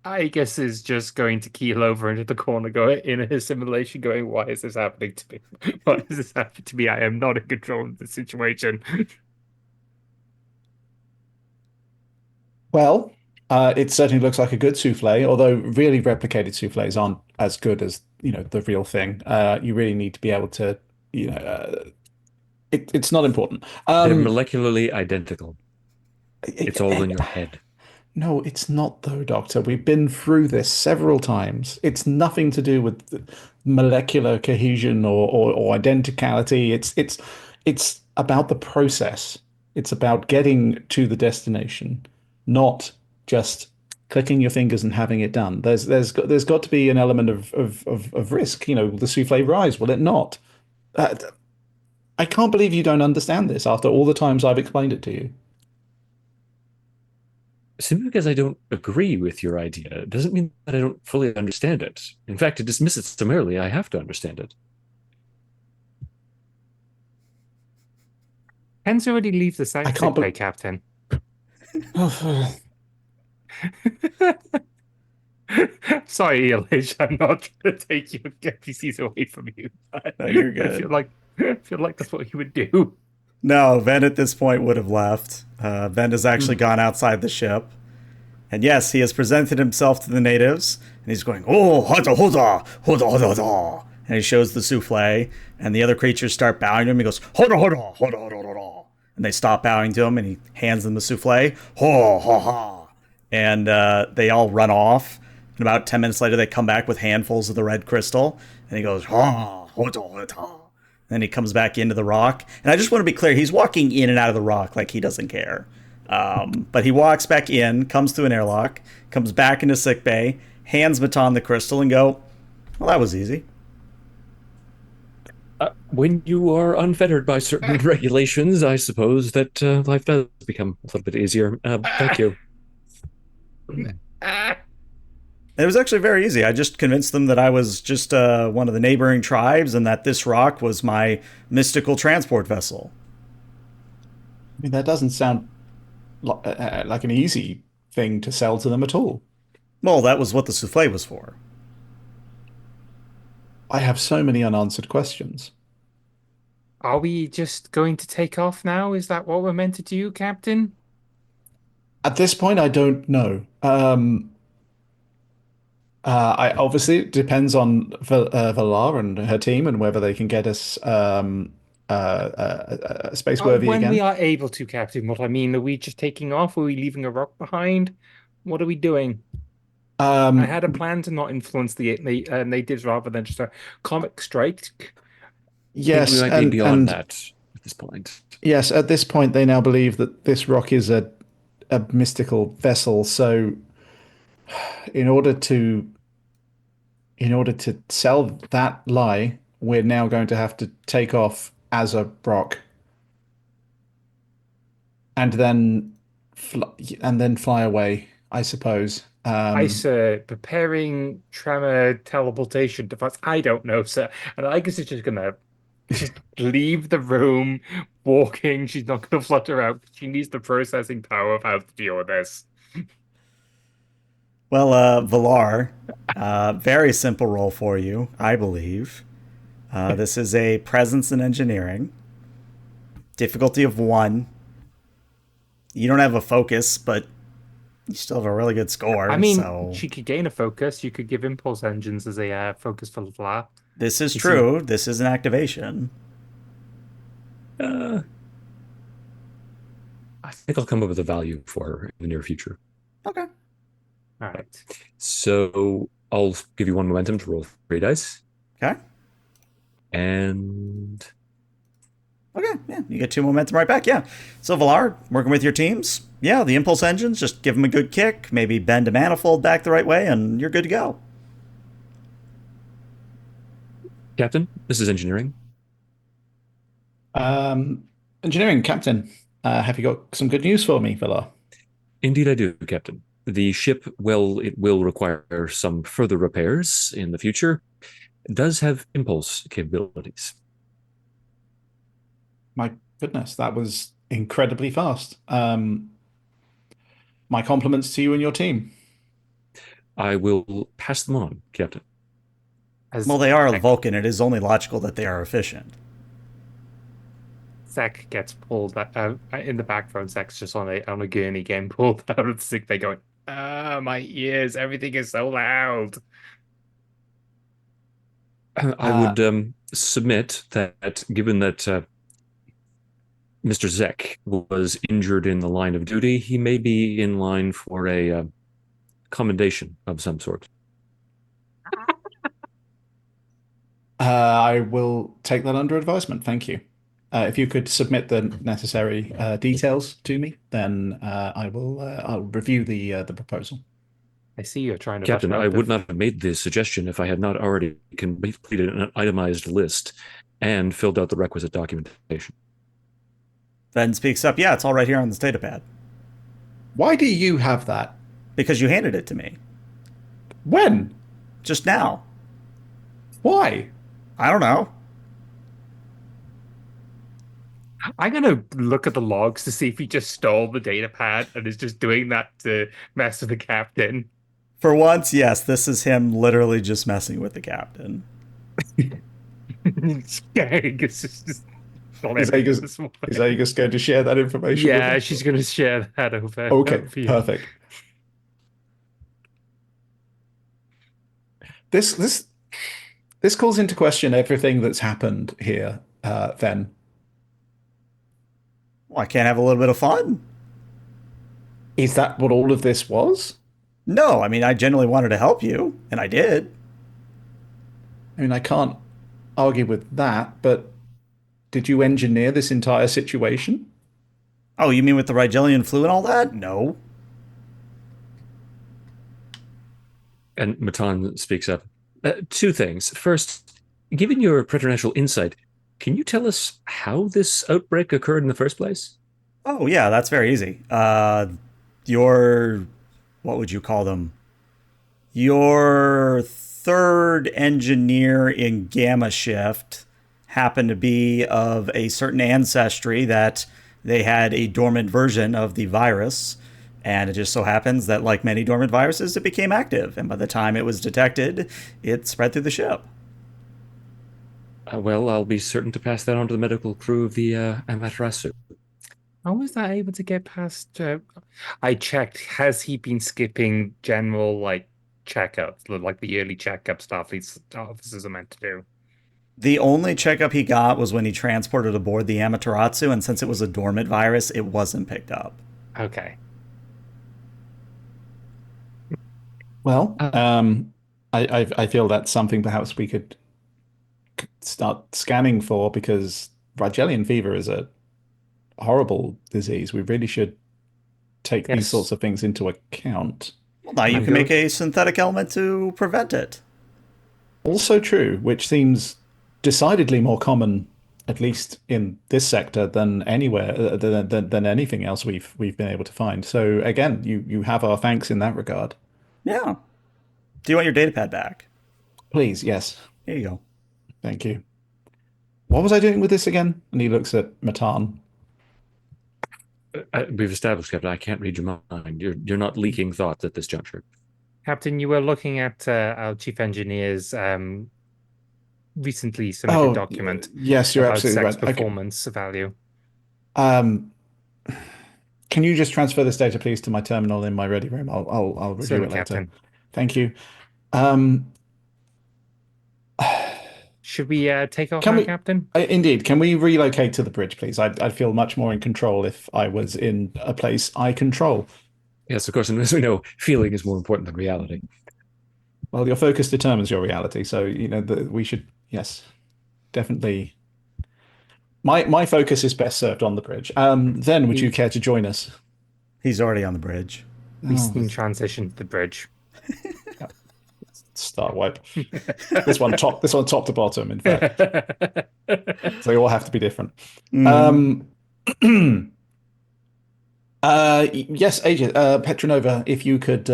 I guess is just going to keel over into the corner, going in a simulation, going, "Why is this happening to me? Why is this happening to me? I am not in control of the situation." Well, it certainly looks like a good souffle, although really replicated souffles aren't as good as, the real thing. You really need to be able to, it's not important. They're molecularly identical. It's all in it- your head. No, it's not though, Doctor. We've been through this several times. It's nothing to do with molecular cohesion or identicality. It's about the process. It's about getting to the destination, not just clicking your fingers and having it done. There's got to be an element of risk. You know, will the souffle rise? Will it not? Uh, I can't believe you don't understand this after all the times I've explained it to you. Simply because I don't agree with your idea doesn't mean that I don't fully understand it. In fact, to dismiss it summarily, I have to understand it. Ken's already leave the I sick can't bay, be- Captain. Sorry, Elish, I'm not trying to take your NPCs away from you. No, you're I good. feel like that's what you would do. No, Ven at this point would have left. Ven has actually gone outside the ship. And yes, he has presented himself to the natives, and he's going, oh, hoda, hoda, hoda, hoda, hoda. And he shows the souffle, and the other creatures start bowing to him. He goes, hoda, hoda, hoda, hoda, hoda. And they stop bowing to him, and he hands them the souffle, ho, ha, ha. And they all run off. And about 10 minutes later, they come back with handfuls of the red crystal, and he goes, ha, hoda, hoda. Then he comes back into the rock. And I just want to be clear, he's walking in and out of the rock like he doesn't care. But he walks back in, comes through an airlock, comes back into sickbay, hands Matan the crystal, and go, well, that was easy. When you are unfettered by certain regulations, I suppose that life does become a little bit easier. Thank you. It was actually very easy. I just convinced them that I was just one of the neighboring tribes and that this rock was my mystical transport vessel. I mean, that doesn't sound like an easy thing to sell to them at all. Well, that was what the souffle was for. I have so many unanswered questions. Are we just going to take off now? Is that what we're meant to do, Captain? At this point, I don't know. I obviously it depends on Valar and her team and whether they can get us space-worthy When we again. are able to, Captain, what I mean, are we just taking off? Are we leaving a rock behind? What are we doing? I had a plan to not influence the natives rather than just a comic strike. I think we Yes, might be beyond and that at this point. yes, at this point they now believe that this rock is a mystical vessel. So, in order to in order to sell that lie, we're now going to have to take off as a rock and then fly away, I suppose. Sir, preparing tremor teleportation device. I don't know, sir. And I guess it's just gonna just leave the room, walking. She's not gonna flutter out. She needs the processing power of how to deal with this. Well, Valar, very simple role for you, I believe. This is a presence in engineering. Difficulty of 1. You don't have a focus, but you still have a really good score. I mean, so she could gain a focus. You could give impulse engines as a focus for Fla. this is true. This is an activation. I think I'll come up with a value for her in the near future. Okay. All right. So I'll give you 1 momentum to roll 3 dice. Okay. And Okay, yeah, you get 2 momentum right back, yeah. So, Valar, working with your teams, yeah, the impulse engines, just give them a good kick, maybe bend a manifold back the right way, and you're good to go. Captain, this is engineering. Engineering captain, have you got some good news for me, Valar? Indeed, I do, Captain. The ship, well, it will require some further repairs in the future. It does have impulse capabilities. My goodness, that was incredibly fast. My compliments to you and your team. I will pass them on, Captain. Well, they are a Vulcan. It is only logical that they are efficient. Zach gets pulled in the background. Zach's just on a gurney getting pulled out of the sick bay, going, my ears, everything is so loud. I would submit that given that Mr. Zek was injured in the line of duty, he may be in line for a commendation of some sort. I will take that under advisement. Thank you. If you could submit the necessary details to me, then I'll review the proposal. I see you're trying to rush Captain, out I would the. not have made this suggestion if I had not already completed an itemized list and filled out the requisite documentation. Then speaks up, yeah, it's all right here on this datapad. Why do you have that? Because you handed it to me. When? Just now. Why? I don't know. I'm gonna look at the logs to see if he just stole the data pad and is just doing that to mess with the captain. For once, yes, this is him literally just messing with the captain. It's just Is Aegis going to share that information? Yeah, with us? she's gonna share that over. Okay, over you. perfect. This calls into question everything that's happened here. Then Well, I can't have a little bit of fun? is that what all of this was? No, I mean, I genuinely wanted to help you, and I did. I mean, I can't argue with that, but did you engineer this entire situation? Oh, you mean with the Ryetalyn flu and all that? No. And Matan speaks up. Two things. First, given your preternatural insight, can you tell us how this outbreak occurred in the first place? Oh, yeah, that's very easy. What would you call them? Your third engineer in Gamma Shift happened to be of a certain ancestry that they had a dormant version of the virus. And it just so happens that, like many dormant viruses, it became active. And by the time it was detected, it spread through the ship. Well, I'll be certain to pass that on to the medical crew of the Amaterasu. How was that able to get past? I checked. Has he been skipping general checkups, like the yearly checkup Starfleet officers are meant to do? The only checkup he got was when he transported aboard the Amaterasu, and since it was a dormant virus, it wasn't picked up. Okay. Well, I feel that's something perhaps we could start scanning for, because Ryetalyn fever is a horrible disease. We really should take these Yes. sorts of things into account. Well, now you I'm can make going- a synthetic element to prevent it. Also true, which seems decidedly more common, at least in this sector, than anywhere than anything else we've been able to find. So again, you have our thanks in that regard. Yeah. Do you want your datapad back? Please, yes, Here you go. thank you. What was I doing with this again? And he looks at Matan. We've established, Captain, I can't read your mind. You're not leaking thoughts at this juncture. Captain, you were looking at our chief engineer's recently submitted document yes, you're about absolutely sex right. Okay. performance value. Can you just transfer this data, please, to my terminal in my ready room? I'll review Certainly, it later. Captain. Thank you. Should we take off Can now, we- Captain? Indeed, can we relocate to the bridge, please? I'd feel much more in control if I was in a place I control. Yes, of course, and as we know, feeling is more important than reality. Well, your focus determines your reality, so we should, yes, definitely. My focus is best served on the bridge. Then, would you care to join us? He's already on the bridge. We Oh, steam transition to the bridge. start wipe. This one top to bottom, in fact. So they all have to be different. Yes, Agent Petronova, if you could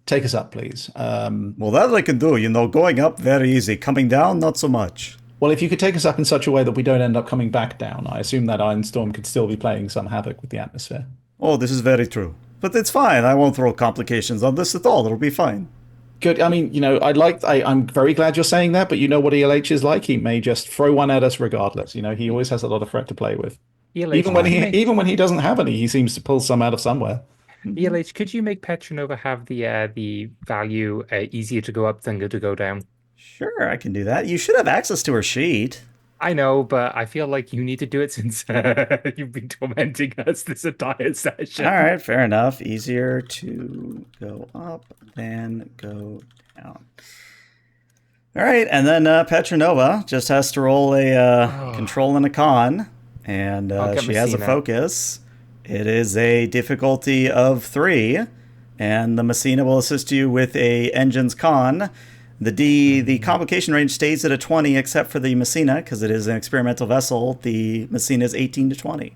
take us up, please. Well, that I can do. Going up, very easy. Coming down, not so much. Well, if you could take us up in such a way that we don't end up coming back down, I assume that Iron Storm could still be playing some havoc with the atmosphere. Oh, this is very true. But it's fine. I won't throw complications on this at all. It'll be fine. Good. I mean, I'm very glad you're saying that, but you know what ELH is like. He may just throw one at us regardless. He always has a lot of threat to play with. Even when he doesn't have any, he seems to pull some out of somewhere. ELH, could you make Petronova have the value easier to go up than to go down? Sure, I can do that. You should have access to her sheet. I know, but I feel like you need to do it since you've been tormenting us this entire session. All right, fair enough. Easier to go up than go down. All right, and then Petronova just has to roll a control and a con. and I'll get she has a Messina. focus. It is a difficulty of 3, and the Messina will assist you with a Engine's Con. The complication range stays at a 20, except for the Messina, because it is an experimental vessel. The Messina is 18 to 20.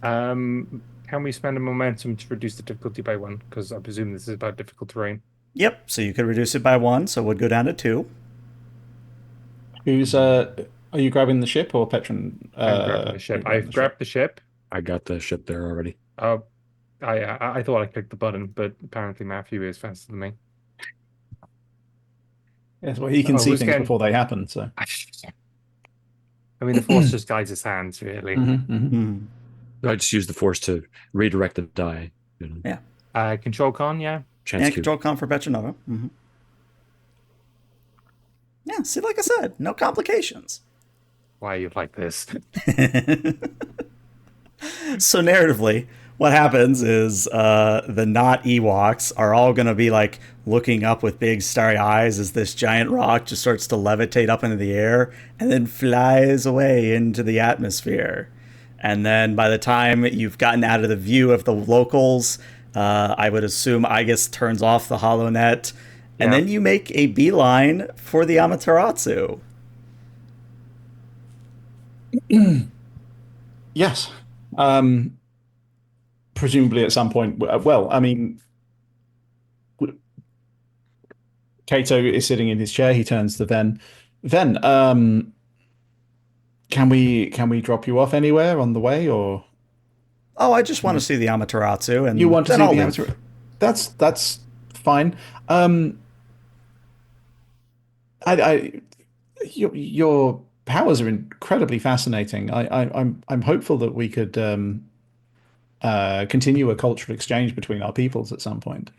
Can we spend a momentum to reduce the difficulty by 1? Because I presume this is about difficult terrain. Yep, so you could reduce it by 1, so it would go down to 2. Are you grabbing the ship or Petron? I'm grabbing the ship. I've grabbed the ship. I got the ship there already. Oh, I thought I clicked the button, but apparently Matthew is faster than me. Yes, well, he can see things before they happen. So, I mean, the force just guides his hands, really. I just use the force to redirect the die. Yeah. Control con, yeah. And control con for Petronova. Yeah, see, like I said, no complications. Why are you like this? So narratively, what happens is the not Ewoks are all going to be like looking up with big starry eyes as this giant rock just starts to levitate up into the air and then flies away into the atmosphere. And then by the time you've gotten out of the view of the locals, I would assume Aigis turns off the HoloNet, and then you make a beeline for the Amaterasu. Yes. Presumably at some point. Well, I mean, Kato is sitting in his chair. He turns to Ven. Ven, can we drop you off anywhere on the way, or? Oh, I just want to see the Amaterasu, and you want to see the Amaterasu? That's fine. Your powers are incredibly fascinating. I'm hopeful that we could continue a cultural exchange between our peoples at some point.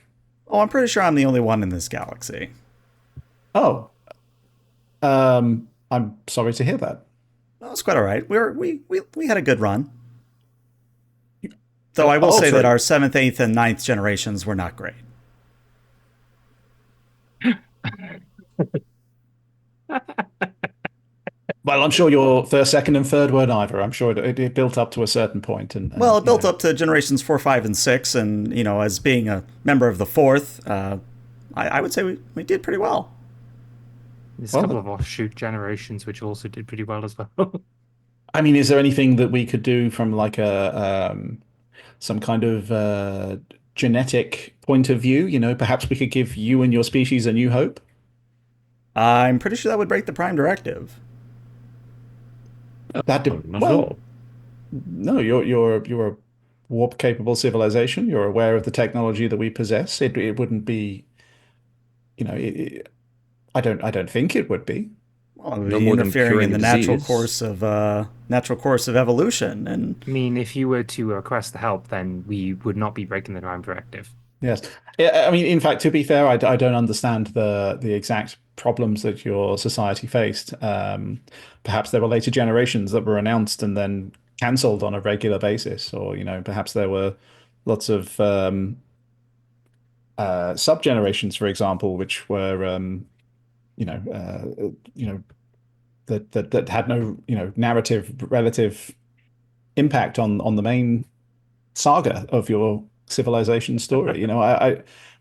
Oh, I'm pretty sure I'm the only one in this galaxy. Oh, I'm sorry to hear that. Well, it's quite all right. We had a good run. Though I will say that our 7th, 8th, and 9th generations were not great. Well, I'm sure your first, second, and third weren't either. I'm sure it built up to a certain point. Well, it built up to generations 4, 5, and 6, and as being a member of the 4th, I would say we did pretty well. There's a couple of offshoot generations which also did pretty well as well. I mean, is there anything that we could do from like some kind of genetic point of view? Perhaps we could give you and your species a new hope. I'm pretty sure that would break the Prime Directive. Not at all. No, you're a warp capable civilization. You're aware of the technology that we possess. It wouldn't be, I don't think it would be. Well, it would be interfering in the natural course of evolution. And I mean, if you were to request the help, then we would not be breaking the Prime Directive. Yes, I mean, in fact, to be fair, I don't understand the exact problems that your society faced. Perhaps there were later generations that were announced and then cancelled on a regular basis, or perhaps there were lots of sub generations, for example, which were that had no narrative relative impact on the main saga of your civilization story.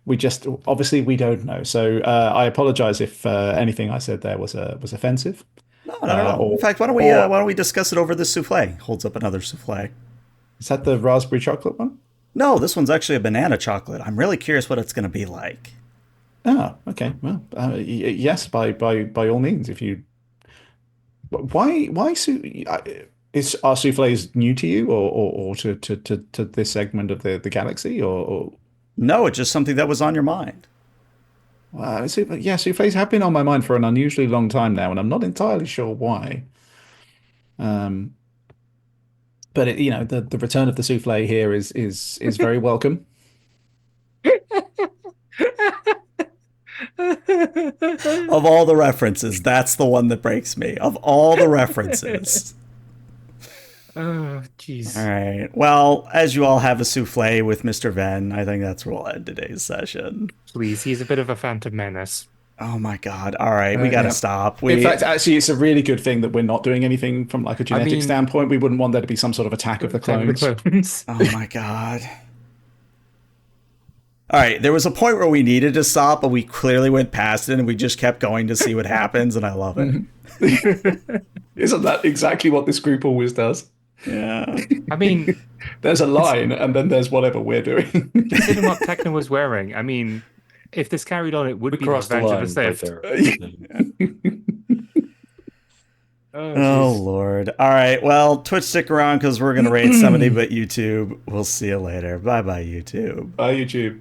We just obviously we don't know. So I apologize if anything I said there was offensive. No, not at all. In fact, why don't we discuss it over the souffle? Holds up another souffle. Is that the raspberry chocolate one? No, this one's actually a banana chocolate. I'm really curious what it's going to be like. Oh, okay. Well, yes, by all means. If you, why is our soufflés new to you, or to this segment of the galaxy, or? No, it's just something that was on your mind. Soufflés have been on my mind for an unusually long time now, and I'm not entirely sure why. But the return of the soufflé here is very welcome. Of all the references, that's the one that breaks me. Of all the references. Oh, jeez. All right. Well, as you all have a souffle with Mr. Ven, I think that's where we'll end today's session. Please, he's a bit of a phantom menace. Oh my god. All right, we gotta Yeah. stop. In fact, actually, it's a really good thing that we're not doing anything from like a genetic mean- standpoint. We wouldn't want there to be some sort of attack of the clones. Oh my god. All right, there was a point where we needed to stop, but we clearly went past it and we just kept going to see what happens, and I love it. Isn't that exactly what this group always does? Yeah. I mean, There's a line, and then there's whatever we're doing. considering what Techno was wearing, I mean, if this carried on, it would We be the crossed the Revenge of line the right Sith. there. Oh, Lord. All right, well, Twitch, stick around because we're going to raid somebody, but YouTube, we'll see you later. Bye-bye, YouTube. Bye, YouTube.